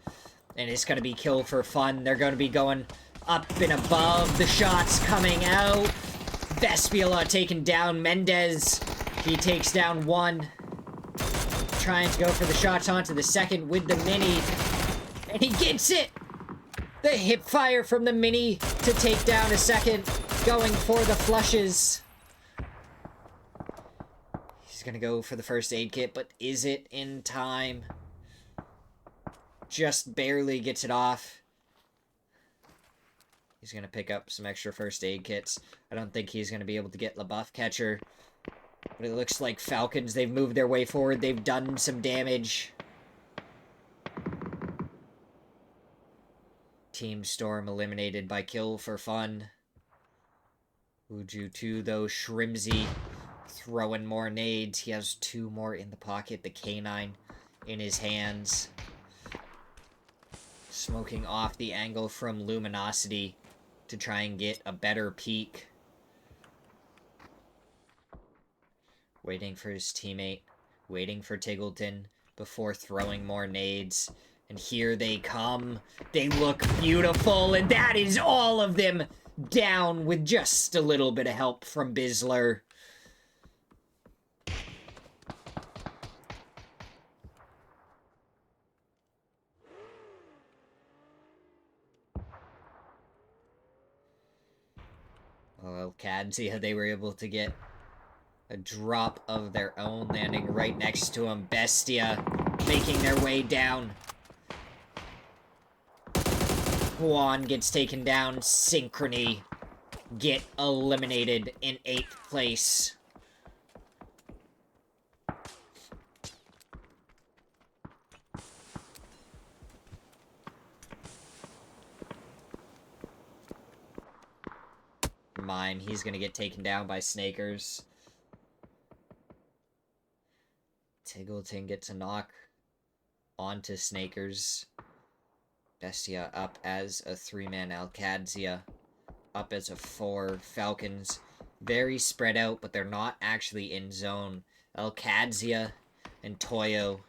And it's going to be kill for fun. They're going to be going up and above. The shots coming out. Vespula taking down Mendez. He takes down 1. Trying to go for the shots onto the second with the mini. And he gets it! The hip fire from the mini to take down a second. Going for the flushes. He's gonna go for the first aid kit, but is it in time? Just barely gets it off. He's gonna pick up some extra first aid kits. I don't think he's gonna be able to get LaBeouf catcher. But it looks like Falcons, they've moved their way forward. They've done some damage. Team Storm eliminated by kill for fun. Wuju 2, though. Shrimsy throwing more nades. He has 2 more in the pocket. The K9 in his hands. Smoking off the angle from Luminosity to try and get a better peek. Waiting for his teammate. Waiting for Tiggleton before throwing more nades. And here they come. They look beautiful, and that is all of them down with just a little bit of help from Bizzler. Well, Cadzia, they were able to get a drop of their own, landing right next to him. Bestia making their way down. Juan gets taken down. Synchrony get eliminated in 8th place. Mine, he's gonna get taken down by Snakers. Tigleton gets a knock onto Snakers. Bestia up as a 3-man. Alcadzia up as a 4. Falcons very spread out, but they're not actually in zone. Alcadzia and Toyo,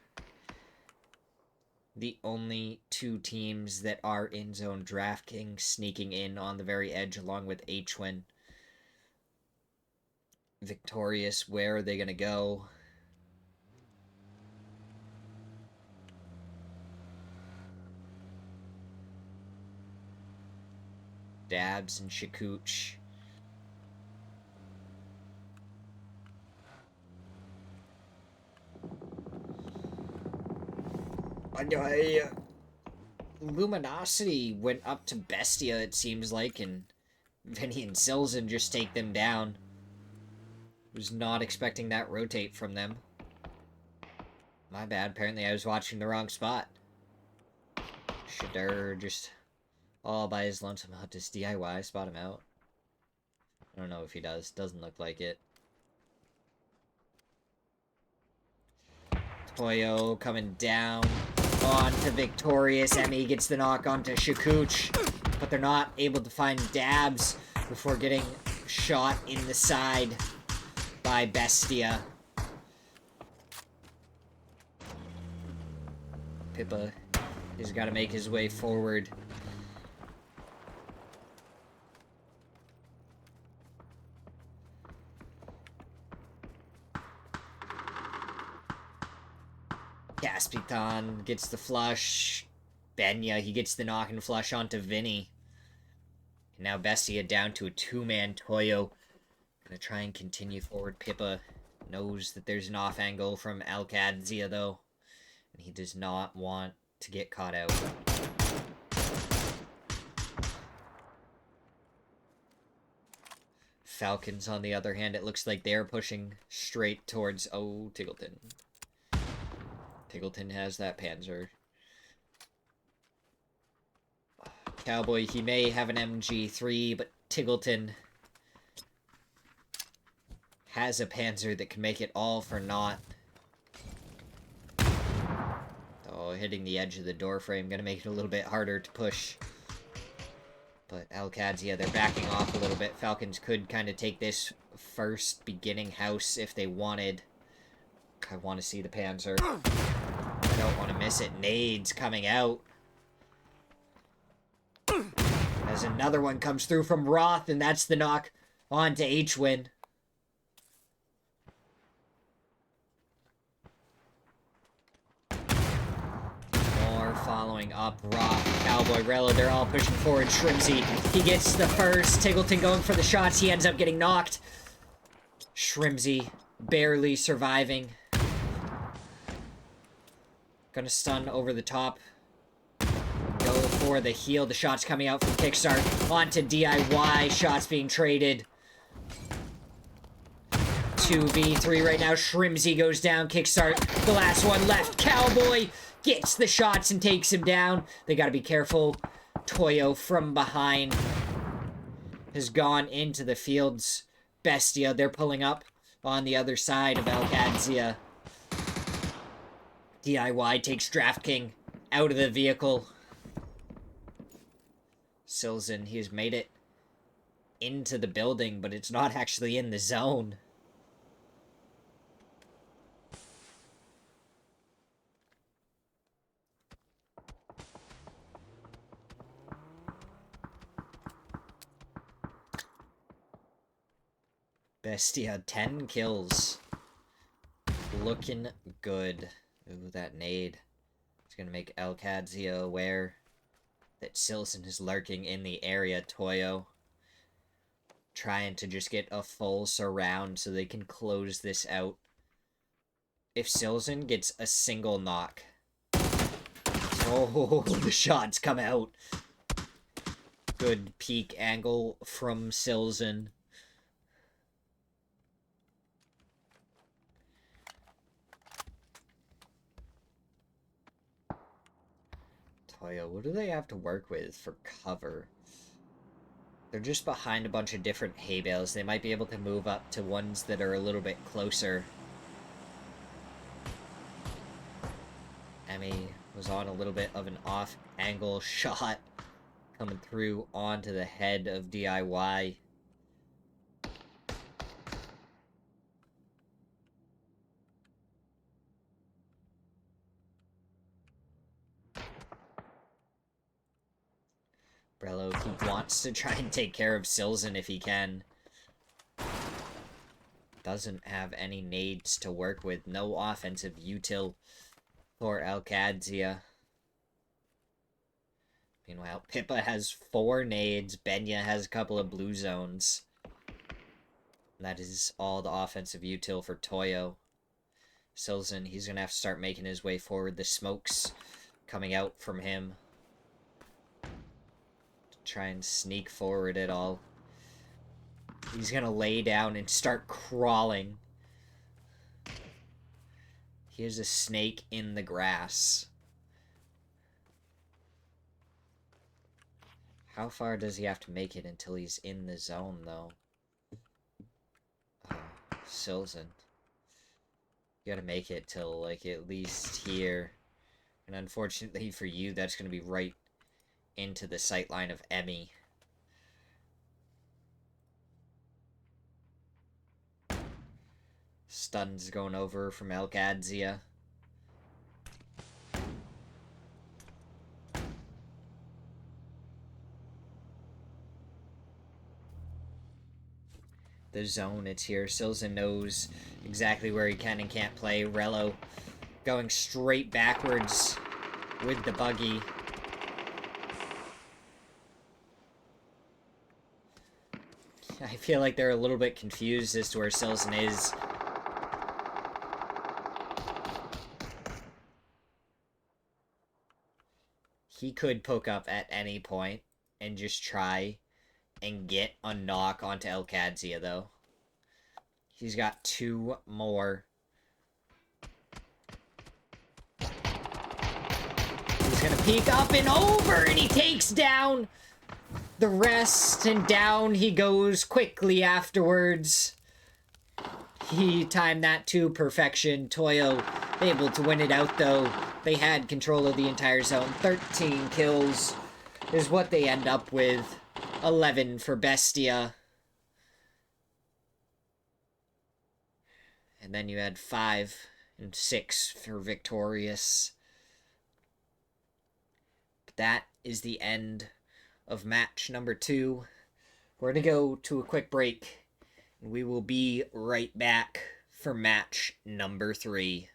the only 2 teams that are in zone. DraftKings sneaking in on the very edge along with Pt1. Victorious, where are they going to go? Dabs and Shakooch. Luminosity went up to Bestia, it seems like, and Vinny and Silzen just take them down. Was not expecting that rotate from them. My bad, apparently I was watching the wrong spot. Shadur just all by his lonesome. How does DIY spot him out? I don't know if he does. Doesn't look like it. Toyo coming down on to Victorious. Emmy gets the knock onto Shakooch, but they're not able to find Dabs before getting shot in the side by Bestia. Pippa has got to make his way forward. Caspitan gets the flush. Benya, he gets the knock and flush onto Vinny. And now Bestia down to a 2-man. Toyo gonna try and continue forward. Pippa knows that there's an off angle from Alcadzia though, and he does not want to get caught out. Falcons, on the other hand, it looks like they're pushing straight towards... Oh, Tigleton. Tigleton has that Panzer. Cowboy, he may have an MG3, but Tigleton has a Panzer that can make it all for naught. Oh, hitting the edge of the door frame, gonna make it a little bit harder to push. But Alcadzia, they're backing off a little bit. Falcons could kind of take this first beginning house if they wanted. I want to see the Panzer. I don't want to miss it. Nades coming out. As another one comes through from Roth, and that's the knock on to H-Win. More following up. Roth, Cowboy, Rello, they're all pushing forward. Shrimsy, he gets the first. Tigleton going for the shots. He ends up getting knocked. Shrimsy barely surviving. Gonna stun over the top. Go for the heal. The shots coming out from Kickstart. Onto DIY. Shots being traded. 2v3 right now. Shrimsy goes down. Kickstart. The last one left. Cowboy gets the shots and takes him down. They gotta be careful. Toyo from behind has gone into the fields. Bestia, they're pulling up on the other side of Alcadzia. DIY takes DraftKings out of the vehicle. Silzen, he's made it into the building, but it's not actually in the zone. Bestia, 10 kills. Looking good. Ooh, that nade. It's gonna make Alcadzia aware that Silzen is lurking in the area. Toyo trying to just get a full surround so they can close this out. If Silzen gets a single knock... Oh, the shots come out. good peak angle from Silzen. Toyo, what do they have to work with for cover? They're just behind a bunch of different hay bales. They might be able to move up to ones that are a little bit closer. Emmy was on a little bit of an off-angle shot coming through onto the head of DIY. Brello, he wants to try and take care of Silzen if he can. Doesn't have any nades to work with. No offensive util for Alcadzia. Meanwhile, Pippa has 4 nades. Benya has a couple of blue zones. And that is all the offensive util for Toyo. Silzen, he's going to have to start making his way forward. The smoke's coming out from him. Try and sneak forward at all. He's gonna lay down and start crawling. He is a snake in the grass. How far does he have to make it until he's in the zone, though? Oh, Silzen. You gotta make it till, like, at least here. And unfortunately for you, that's gonna be right into the sightline of Emmy. Stuns going over from Alcadzia. The zone, it's here. Silzen knows exactly where he can and can't play. Rello going straight backwards with the buggy. I feel like they're a little bit confused as to where Silzen is. He could poke up at any point and just try and get a knock onto Alcadzia, though. He's got 2 more. He's gonna peek up and over, and he takes down the rest, and down he goes quickly afterwards. He timed that to perfection. Toyo able to win it out, though. They had control of the entire zone. 13 kills is what they end up with. 11 for Bestia. And then you had 5 and 6 for Victorious. But that is the end of match number 2. We're going to go to a quick break. And we will be right back for match number 3.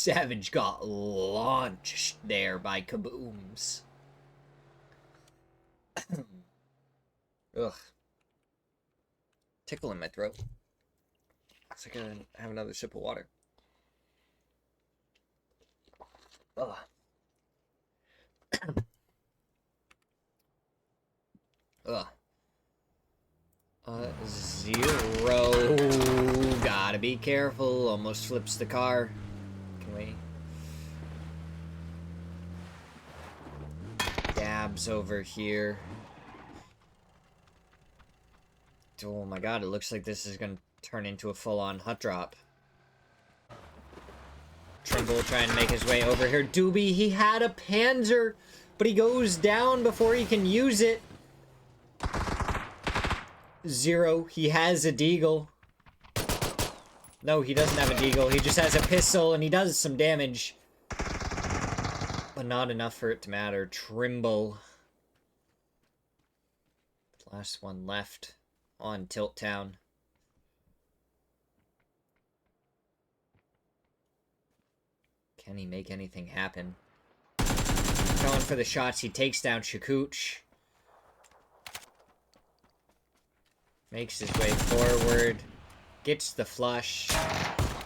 Savage got launched there by kabooms. Ugh. Tickle in my throat. It's like I have another sip of water. Ugh. Ugh. 0. Gotta be careful. Almost flips the car. Can we? Dabs over here. Oh my god, it looks like this is gonna turn into a full-on hut drop. Trimble trying to make his way over here. Doobie, he had a Panzer, but he goes down before he can use it. 0, he has a deagle. No, he doesn't have a deagle. He just has a pistol, and he does some damage. But not enough for it to matter. Trimble. Last one left on Tilt Town. Can he make anything happen? Going for the shots. He takes down Shakooch. Makes his way forward. Gets the flush.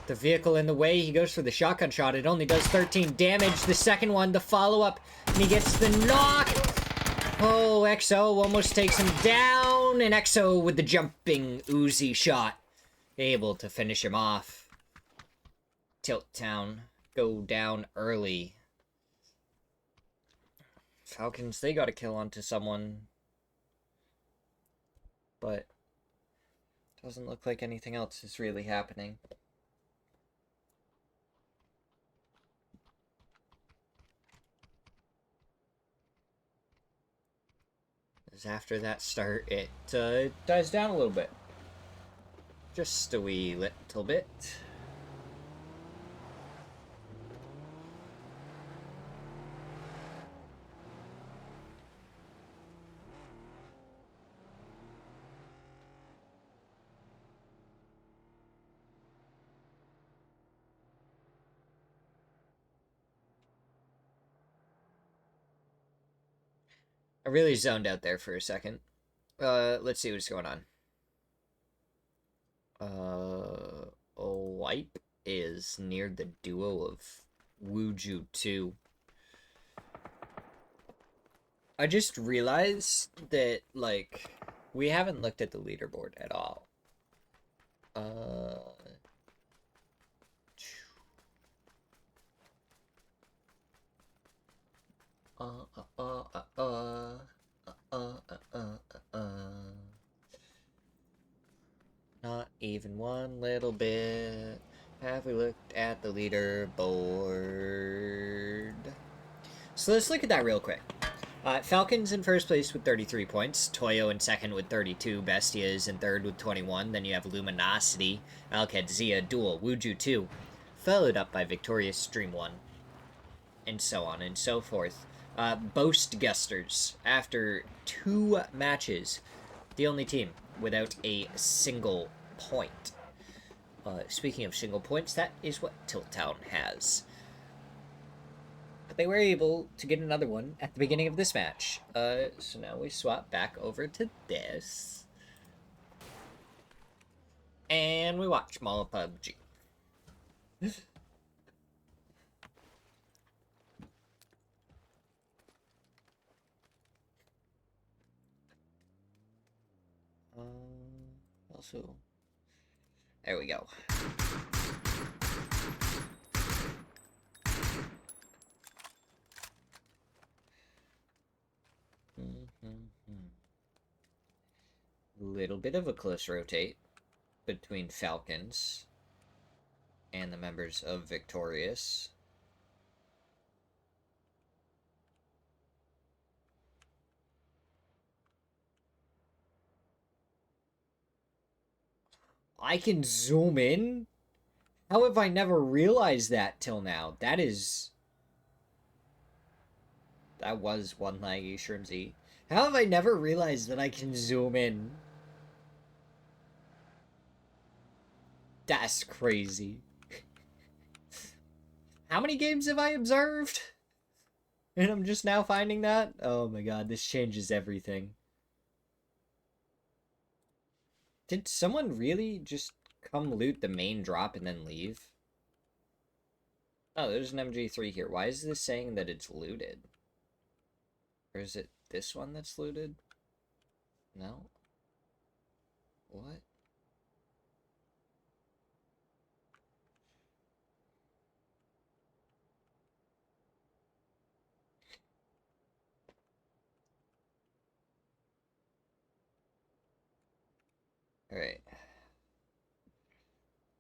The vehicle in the way. He goes for the shotgun shot. It only does 13 damage. The second one, the follow-up. And he gets the knock. Oh, EXO almost takes him down. And EXO with the jumping Uzi shot. Able to finish him off. Tilt Town go down early. Falcons, they got a kill onto someone. But doesn't look like anything else is really happening. As after that start, it dies down a little bit. Just a wee little bit. I really zoned out there for a second. Let's see what's going on. Wipe is near the duo of Wuju 2. I just realized that, like, we haven't looked at the leaderboard at all. Not even one little bit. Have we looked at the leaderboard? So let's look at that real quick. Falcons in first place with 33 points. Toyo in second with 32. Bestia is in third with 21. Then you have Luminosity, Alked, Zia, Duel, Wuju 2. Followed up by Victorious Stream 1. And so on and so forth. Boast Gusters, after 2 matches, the only team without a single point. Speaking of single points, that is what Tilt Town has. But they were able to get another one at the beginning of this match. So now we swap back over to this. And we watch more PUBG. Also, there we go. Little bit of a close rotate between Falcons and the members of Victorious. I can zoom in? How have I never realized that till now? That was one laggy Shrimsy. How have I never realized that I can zoom in? That's crazy. How many games have I observed? And I'm just now finding that? Oh my god, this changes everything. Did someone really just come loot the main drop and then leave? Oh, there's an MG3 here. Why is this saying that it's looted? Or is it this one that's looted? No? What? Alright.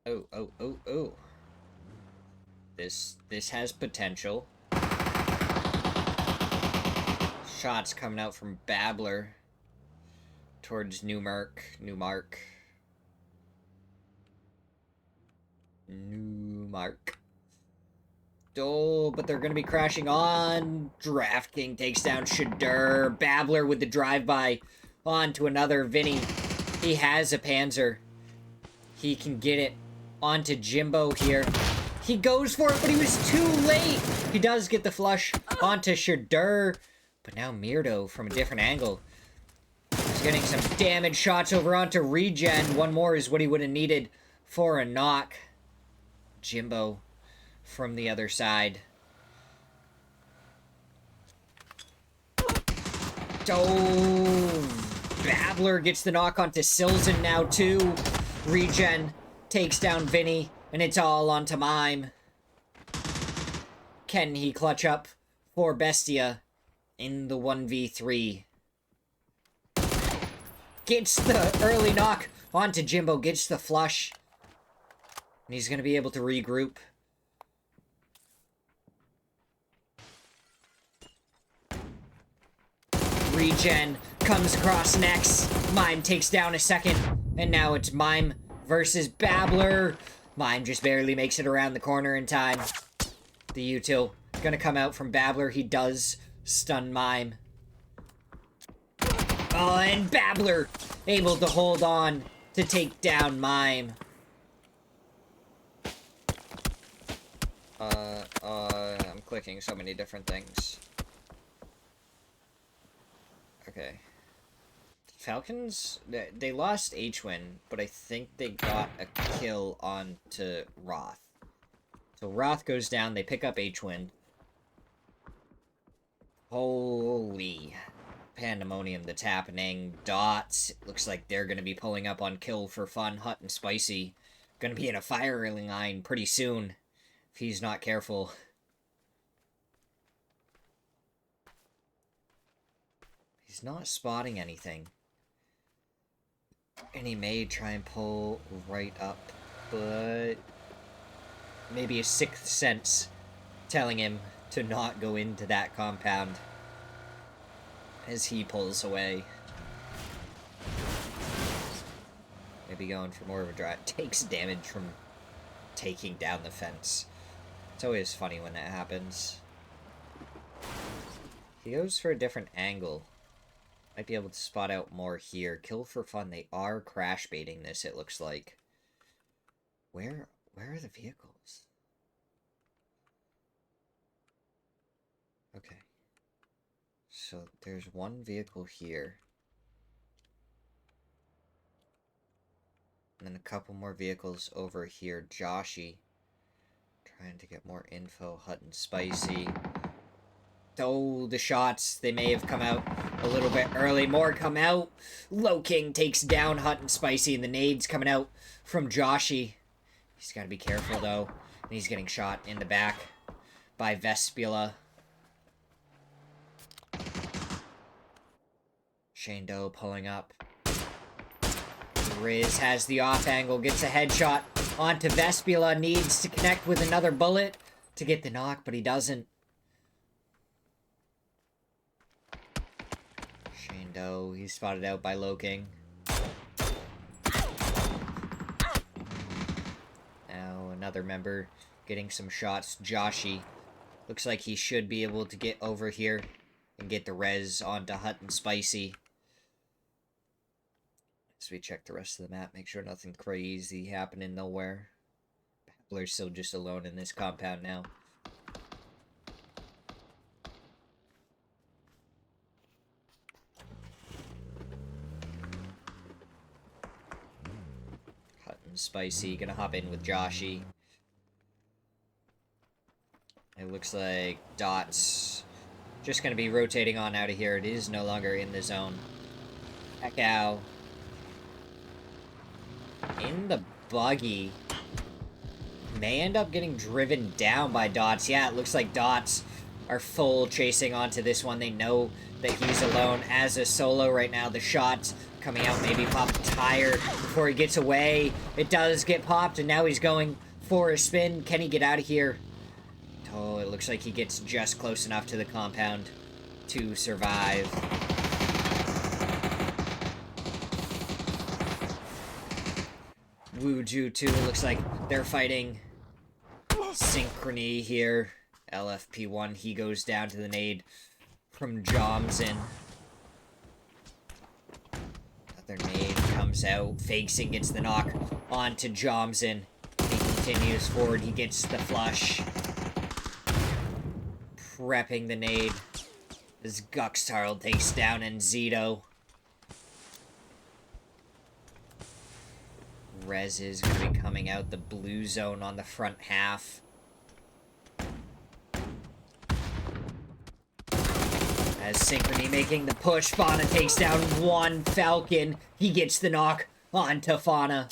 Oh. This has potential. Shots coming out from Babbler towards Newmark. Oh, but they're going to be crashing on. DraftKings takes down Shadur. Babbler with the drive-by onto another Vinny. He has a Panzer. He can get it onto Jimbo here. He goes for it, but he was too late. He does get the flush onto Shadur. But now Mirdo from a different angle. He's getting some damage shots over onto Regen. One more is what he would have needed for a knock. Jimbo from the other side. Oh, Babbler gets the knock onto Silzen now too. Regen takes down Vinny, and it's all onto Mime. Can he clutch up for Bestia in the 1v3? Gets the early knock onto Jimbo, gets the flush. And he's going to be able to regroup. Regen comes across next. Mime takes down a second. And now it's Mime versus Babbler. Mime just barely makes it around the corner in time. The util gonna come out from Babbler. He does stun Mime. Oh, and Babbler able to hold on to take down Mime. I'm clicking so many different things. Okay. Falcons, they lost H-Win, but I think they got a kill onto Roth. So Roth goes down, they pick up H-Win. Holy pandemonium that's happening. Dots, it looks like they're going to be pulling up on Kill for Fun. Hot and Spicy going to be in a firing line pretty soon if he's not careful. He's not spotting anything. And he may try and pull right up, but maybe a sixth sense telling him to not go into that compound as he pulls away. Maybe going for more of a drive. Takes damage from taking down the fence. It's always funny when that happens. He goes for a different angle. Might be able to spot out more here. Kill for Fun. They are crash baiting this, it looks like. Where are the vehicles? Okay. So there's one vehicle here. And then a couple more vehicles over here. Joshy. Trying to get more info. Hot and Spicy. Oh, the shots, they may have come out a little bit early. More come out. Low King takes down Hot and Spicy, and the nades coming out from Joshy. He's got to be careful, though. And he's getting shot in the back by Vespula. Shane Doe pulling up. Riz has the off angle, gets a headshot onto Vespula. Needs to connect with another bullet to get the knock, but he doesn't. Shane he's spotted out by Low King. Now another member getting some shots. Joshy. Looks like he should be able to get over here and get the res onto Hot and Spicy. As we check the rest of the map, make sure nothing crazy happening nowhere. Babbler's still just alone in this compound now. Spicy. Gonna hop in with Joshy. It looks like Dot's just gonna be rotating on out of here. It is no longer in the zone. Echo. In the buggy. May end up getting driven down by Dots. Yeah, it looks like Dots are full chasing onto this one. They know that he's alone as a solo right now. The shot's coming out, maybe pop a tire before he gets away. It does get popped, and now he's going for a spin. Can he get out of here? Oh, it looks like he gets just close enough to the compound to survive. Wuju 2 looks like they're fighting synchrony here. LFP1, he goes down to the nade from Jomson. Another nade comes out. Fakesing gets the knock onto Jomson. He continues forward. He gets the flush. Prepping the nade. As Guxtarl takes down Enzito. Rez is going to be coming out the blue zone on the front half. As Synchrony making the push, Fauna takes down one Falcon. He gets the knock onto Fauna.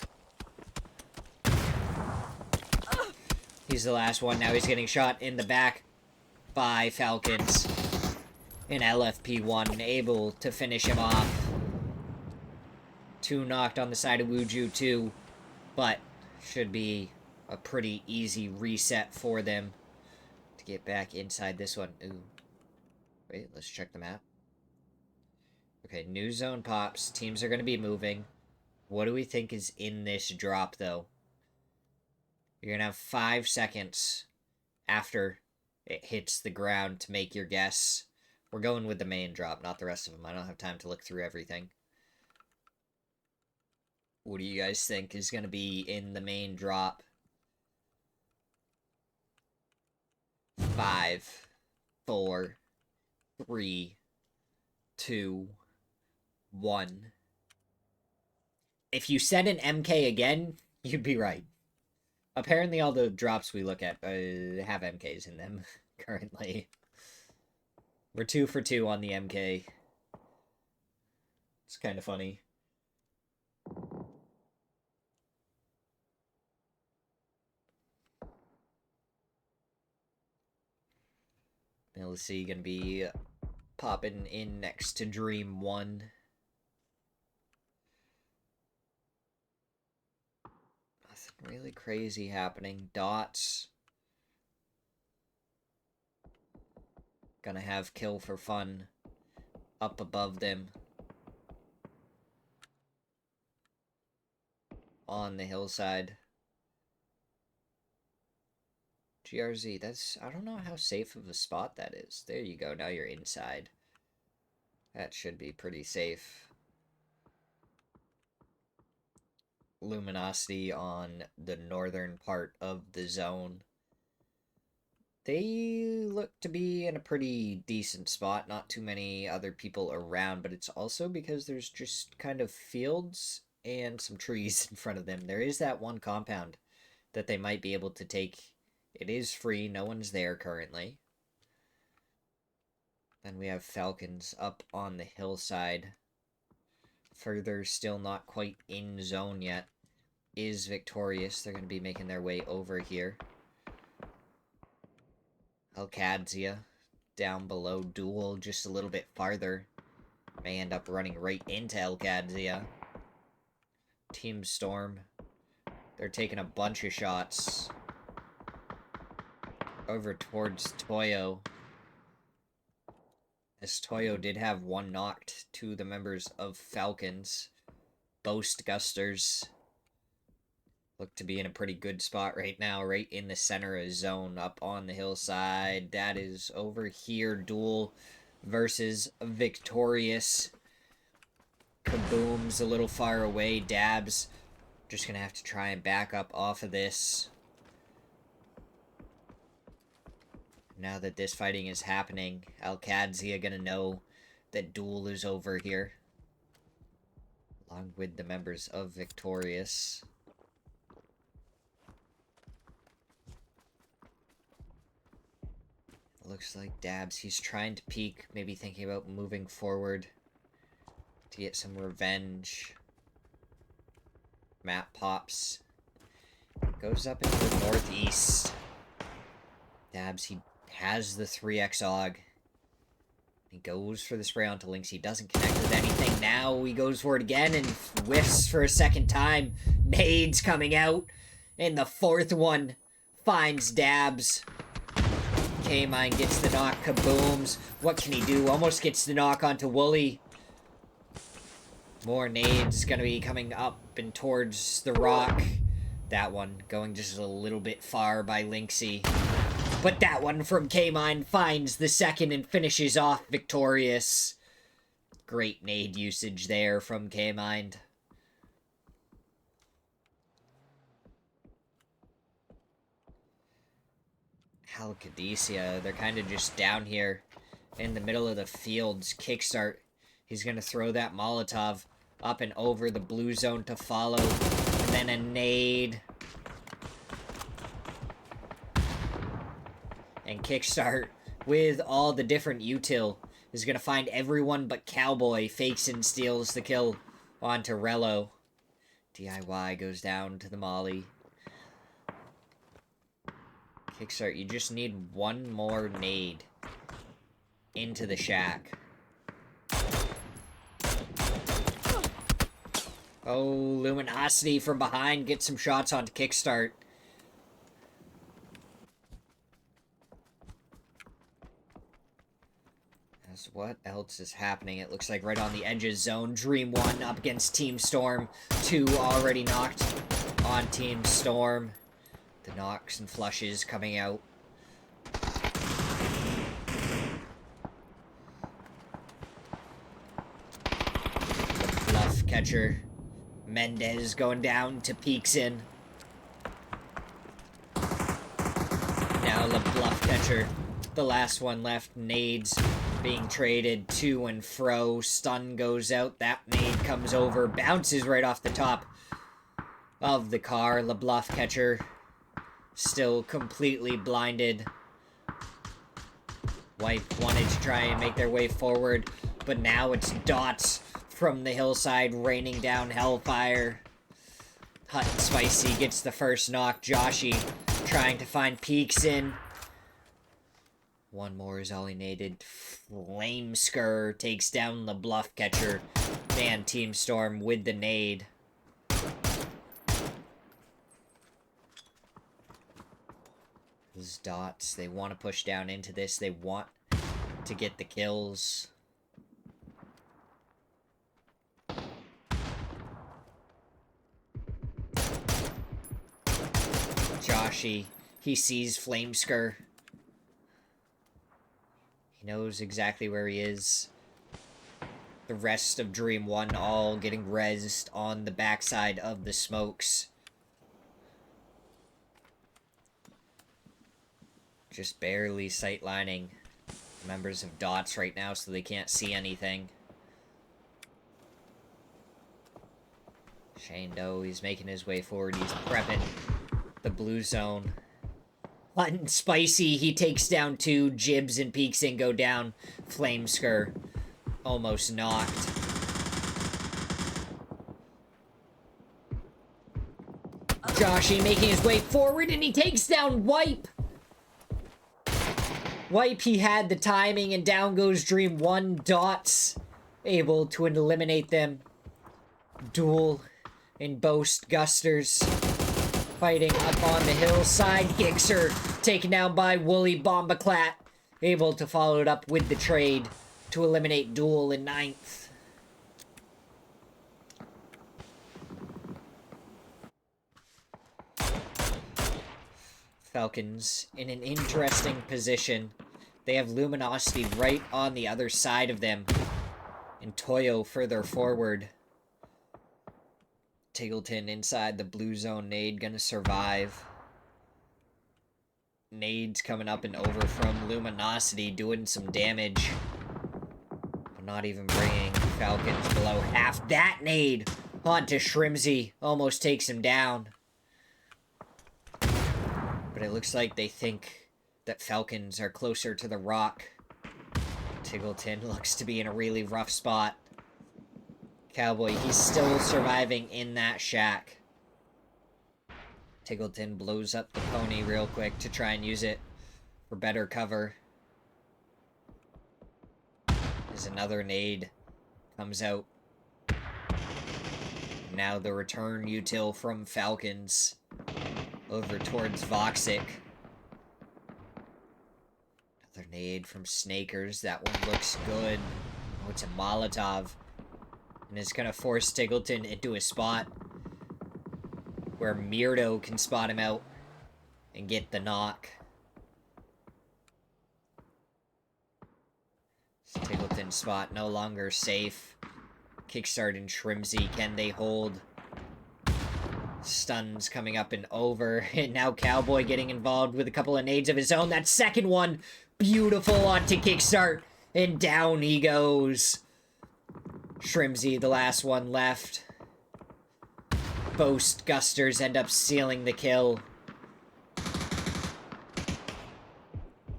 He's the last one. Now he's getting shot in the back by Falcons. And LFP1 able to finish him off. 2 knocked on the side of Wuju 2. But should be a pretty easy reset for them to get back inside this one. Ooh. Wait, let's check the map. Okay, new zone pops. Teams are going to be moving. What do we think is in this drop, though? You're going to have 5 seconds after it hits the ground to make your guess. We're going with the main drop, not the rest of them. I don't have time to look through everything. What do you guys think is going to be in the main drop? 5, 4, 3, 2, 1. If you said an MK again, you'd be right. Apparently all the drops we look at have MKs in them currently. We're 2 for 2 on the MK. It's kind of funny. Millicent gonna be popping in next to Dream 1. Nothing really crazy happening. Dots gonna have Kill for Fun up above them on the hillside. GRZ, that's... I don't know how safe of a spot that is. There you go, now you're inside. That should be pretty safe. Luminosity on the northern part of the zone. They look to be in a pretty decent spot. Not too many other people around, but it's also because there's just kind of fields and some trees in front of them. There is that one compound that they might be able to take. It is free. No one's there currently. Then we have Falcons up on the hillside. Further, still not quite in zone yet, is Victorious. They're going to be making their way over here. Alcadzia down below. Duel just a little bit farther. May end up running right into Alcadzia. Team Storm. They're taking a bunch of shots over towards Toyo. As Toyo did have one knocked to the members of Falcons. Boast Gusters look to be in a pretty good spot right now, right in the center of zone, up on the hillside. That is over here. Duel versus Victorious. Kaboom's a little far away. Dabs just gonna have to try and back up off of this. Now that this fighting is happening, Alcadzia gonna know that Duel is over here. Along with the members of Victorious. Looks like Dabs, he's trying to peek, maybe thinking about moving forward to get some revenge. Map pops. Goes up into the northeast. Dabs, he has the 3x AUG. He goes for the spray onto Lynx. He doesn't connect with anything. Now he goes for it again and whiffs for a second time. Nades coming out. And the fourth one finds Dabs. K-Mine gets the knock. Kabooms. What can he do? Almost gets the knock onto Wooly. More nades gonna be coming up and towards the rock. That one going just a little bit far by Lynxy. But that one from K-Mine finds the second and finishes off victorious. Great nade usage there from K-Mine. Halkadesia, they're kind of just down here in the middle of the fields. Kickstart, he's going to throw that Molotov up and over the blue zone to follow. And then a nade. And Kickstart, with all the different util, is going to find everyone but Cowboy. Fakes and steals the kill onto Rello. DIY goes down to the molly. Kickstart, you just need one more nade into the shack. Oh, Luminosity from behind gets some shots onto Kickstart. As what else is happening? It looks like right on the edges zone. Dream 1 up against Team Storm. 2 already knocked on Team Storm. The knocks and flushes coming out. The bluff catcher. Mendez going down to peeks in. Now the bluff catcher. The last one left. Nades being traded to and fro. Stun goes out. That nade comes over. Bounces right off the top of the car. The bluff catcher still completely blinded. Wipe wanted to try and make their way forward, but now it's Dots from the hillside raining down hellfire. Hot and Spicy gets the first knock. Joshy trying to find peeks in. One more is all he needed. Flamescur takes down the bluff catcher. Man, Team Storm with the nade. Those Dots, they want to push down into this. They want to get the kills. Joshy, he sees Flamescur. He knows exactly where he is. The rest of Dream 1 all getting rezzed on the backside of the smokes. Just barely sightlining members of Dots right now so they can't see anything. Shane Doe, he's making his way forward. He's prepping the blue zone. Hot and Spicy, he takes down 2. Jibs and peeks in go down. Flamescur almost knocked. Joshy making his way forward and he takes down Wipe. Wipe, he had the timing, and down goes Dream 1. Dots able to eliminate them. Duel and Boast Gusters fighting up on the hillside. Gixer taken down by Wooly Bombaclat. Able to follow it up with the trade to eliminate Duel in 9th. Falcons in an interesting position. They have Luminosity right on the other side of them. And Toyo further forward. Tiggleton inside the blue zone. Nade gonna survive. Nade's coming up and over from Luminosity, doing some damage. But not even bringing Falcons below half. That nade onto Shrimsy almost takes him down. But it looks like they think that Falcons are closer to the rock. Tiggleton looks to be in a really rough spot. Cowboy, he's still surviving in that shack. Tiggleton blows up the pony real quick to try and use it for better cover. As another nade comes out. Now the return util from Falcons over towards Voxic. Another nade from Snakers. That one looks good. Oh, it's a Molotov. And it's going to force Tiggleton into a spot where Mirdo can spot him out and get the knock. Tiggleton's spot no longer safe. Kickstart and Shrimsy, can they hold? Stuns coming up and over. And now Cowboy getting involved with a couple of nades of his own. That second one, beautiful onto Kickstart. And down he goes. Shrimsy, the last one left. Boast Gusters end up sealing the kill.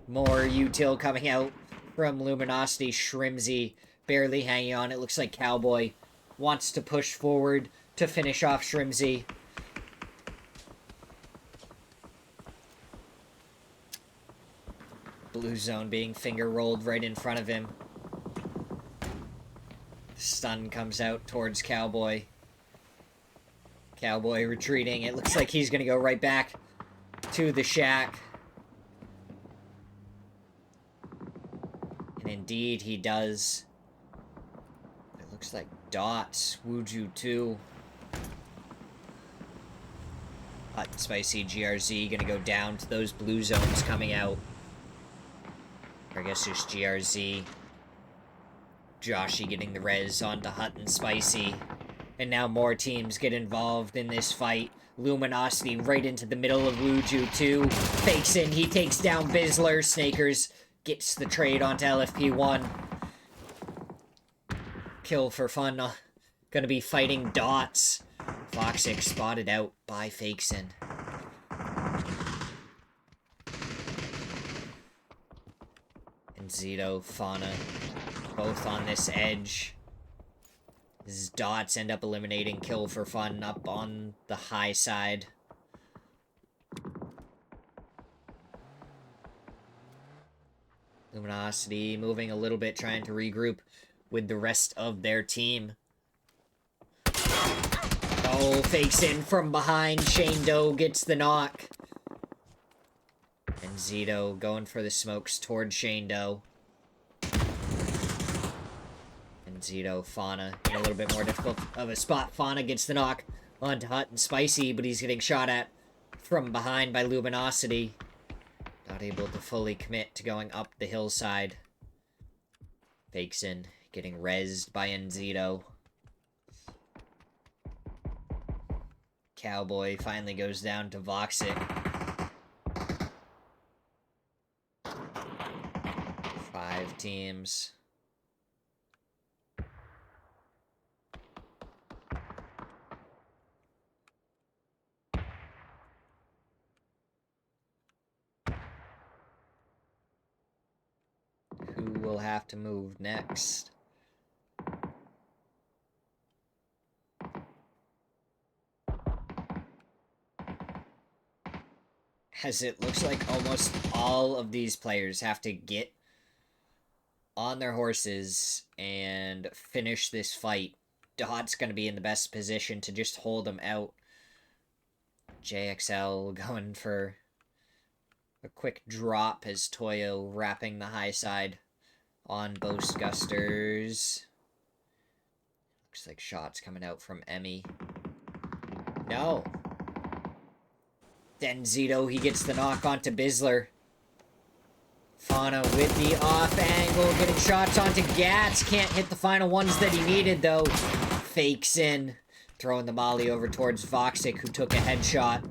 More util coming out from Luminosity. Shrimsy barely hanging on. It looks like Cowboy wants to push forward to finish off Shrimsy. Blue zone being finger rolled right in front of him. Stun comes out towards Cowboy. Cowboy retreating. It looks like he's going to go right back to the shack. And indeed he does. It looks like Dots, Wuju 2. Hot and Spicy GRZ going to go down to those blue zones coming out. Or I guess just GRZ. Joshy getting the res onto Hot and Spicy. And now more teams get involved in this fight. Luminosity right into the middle of Wuju 2. Fakes in, he takes down Bizzler. Snakers gets the trade onto LFP1. Kill for fun. Gonna be fighting Dots. Voxic spotted out by Fakeson. And Zito, Fauna, both on this edge. His Dots end up eliminating Kill for Fun up on the high side. Luminosity moving a little bit, trying to regroup with the rest of their team. Oh, fakes in from behind. Shane Doe gets the knock. And Zito going for the smokes towards Shane Doe. And Zito, Fauna, in a little bit more difficult of a spot. Fauna gets the knock onto Hot and Spicy, but he's getting shot at from behind by Luminosity. Not able to fully commit to going up the hillside. Fakes in, getting rezzed by Enzito. Cowboy finally goes down to Voxic. 5 teams. Who will have to move next? As it looks like almost all of these players have to get on their horses and finish this fight. Dot's going to be in the best position to just hold them out. JXL going for a quick drop as Toyo wrapping the high side on Boast Gusters. Looks like shots coming out from Emmy. No. Then Zito, he gets the knock onto Bizzler. Fauna with the off angle, getting shots onto Gats. Can't hit the final ones that he needed, though. Fakes in, throwing the molly over towards Voxic, who took a headshot.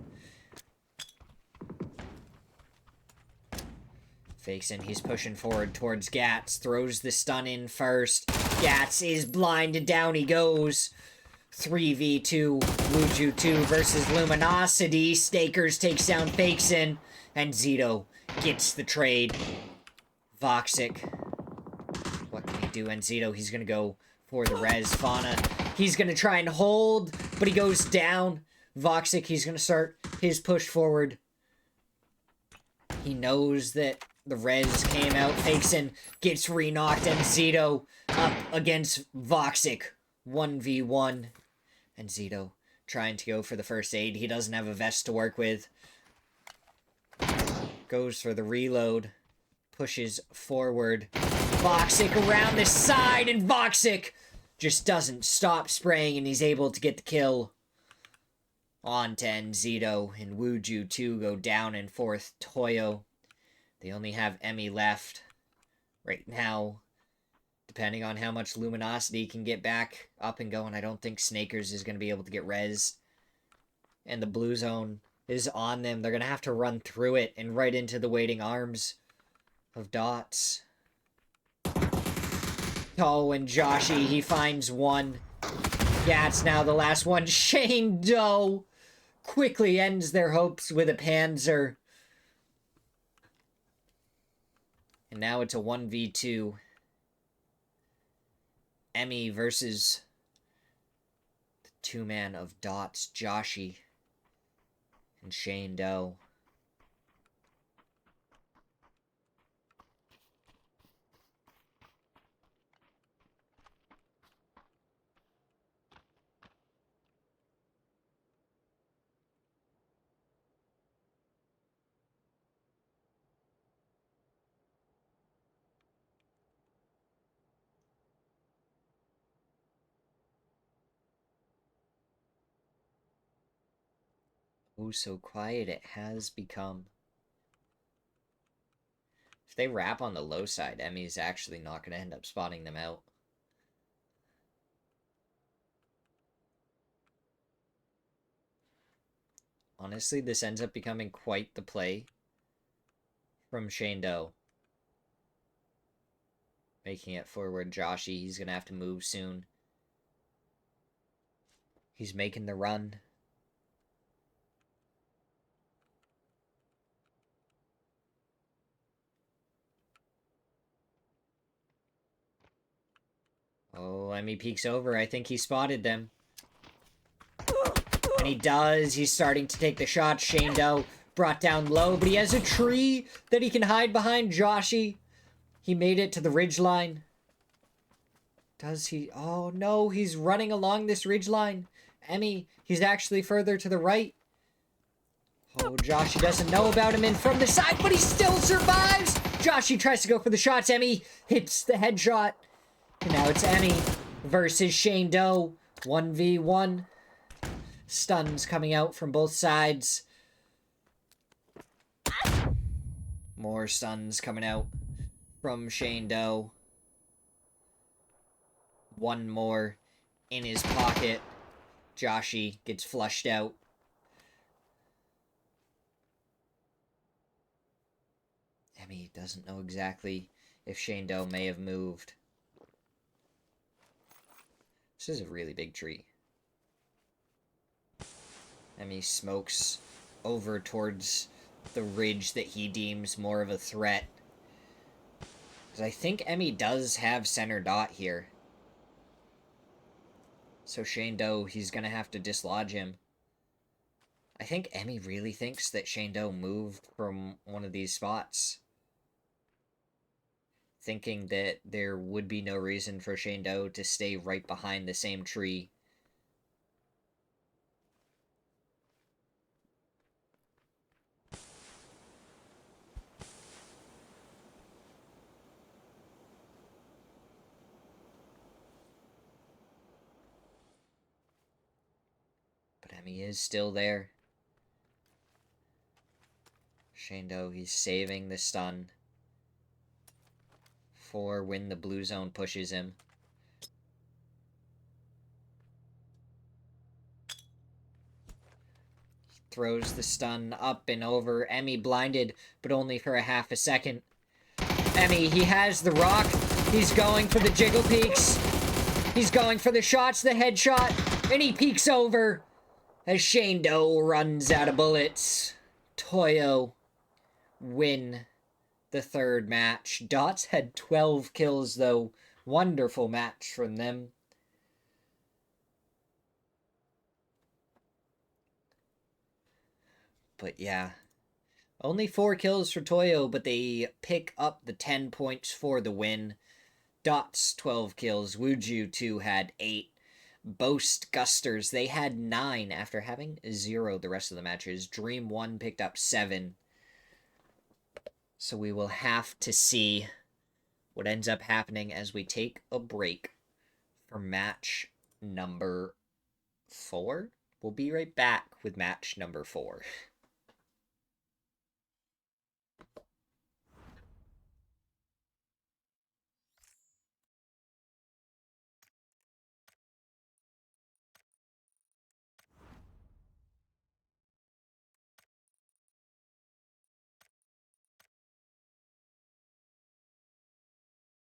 Fakes in, he's pushing forward towards Gats. Throws the stun in first. Gats is blind, and down he goes. 3v2, Wuju 2 versus Luminosity. Stakers takes down Fakeson, and Zito gets the trade. Voxic. What can he do? Enzito, he's gonna go for the res. Fauna, he's gonna try and hold, but he goes down. Voxic, he's gonna start his push forward. He knows that the res came out. Fakes gets re-knocked. Enzito up against Voxic. 1v1. Enzito trying to go for the first aid. He doesn't have a vest to work with. Goes for the reload. Pushes forward. Voxic around the side, and Voxic just doesn't stop spraying, and he's able to get the kill. On to Enzito, and Wuju 2 go down in fourth. Toyo, they only have Emmy left right now. Depending on how much Luminosity can get back up and going, I don't think Snakers is going to be able to get res. And the blue zone is on them. They're going to have to run through it and right into the waiting arms of Dots. Oh, and Joshi, he finds one. Yeah, it's now the last one. Shane Doe quickly ends their hopes with a Panzer. And now it's a 1v2. Emmy versus the two-man of Dots, Joshi and Shane Doe. Oh, so quiet it has become. If they wrap on the low side, Emmy's actually not going to end up spotting them out. Honestly, this ends up becoming quite the play from Shane Doe. Making it forward. Joshi, he's going to have to move soon. He's making the run. Oh, Emmy peeks over. I think he spotted them. And he does. He's starting to take the shot. Shane Doe brought down low, but he has a tree that he can hide behind. Joshi, he made it to the ridgeline. Does he? Oh, no. He's running along this ridgeline. Emmy, he's actually further to the right. Oh, Joshi doesn't know about him, and from the side, but he still survives. Joshi tries to go for the shots. Emmy hits the headshot. And now it's Emmy versus Shane Doe. 1v1. Stuns coming out from both sides. More stuns coming out from Shane Doe. One more in his pocket. Joshi gets flushed out. Emmy doesn't know exactly if Shane Doe may have moved. This is a really big tree. Emmy smokes over towards the ridge that he deems more of a threat. Because I think Emmy does have center dot here. So Shane Doe, he's going to have to dislodge him. I think Emmy really thinks that Shane Doe moved from one of these spots. Thinking that there would be no reason for Shane Doe to stay right behind the same tree. But Emmy is still there. Shane Doe, he's saving the stun for when the blue zone pushes him. He throws the stun up and over. Emmy blinded, but only for a half a second. Emmy, he has the rock. He's going for the jiggle peeks. He's going for the shots, the headshot, and he peeks over as Shane Doe runs out of bullets. Toyo win the third match. Dots had 12 kills, though. Wonderful match from them. But yeah, only 4 kills for Toyo, but they pick up the 10 points for the win. Dots 12 kills. Wuju 2 had 8. Boast Gusters, they had 9 after having 0 the rest of the matches. Dream 1 picked up 7. So we will have to see what ends up happening as we take a break for match number 4. We'll be right back with match number 4.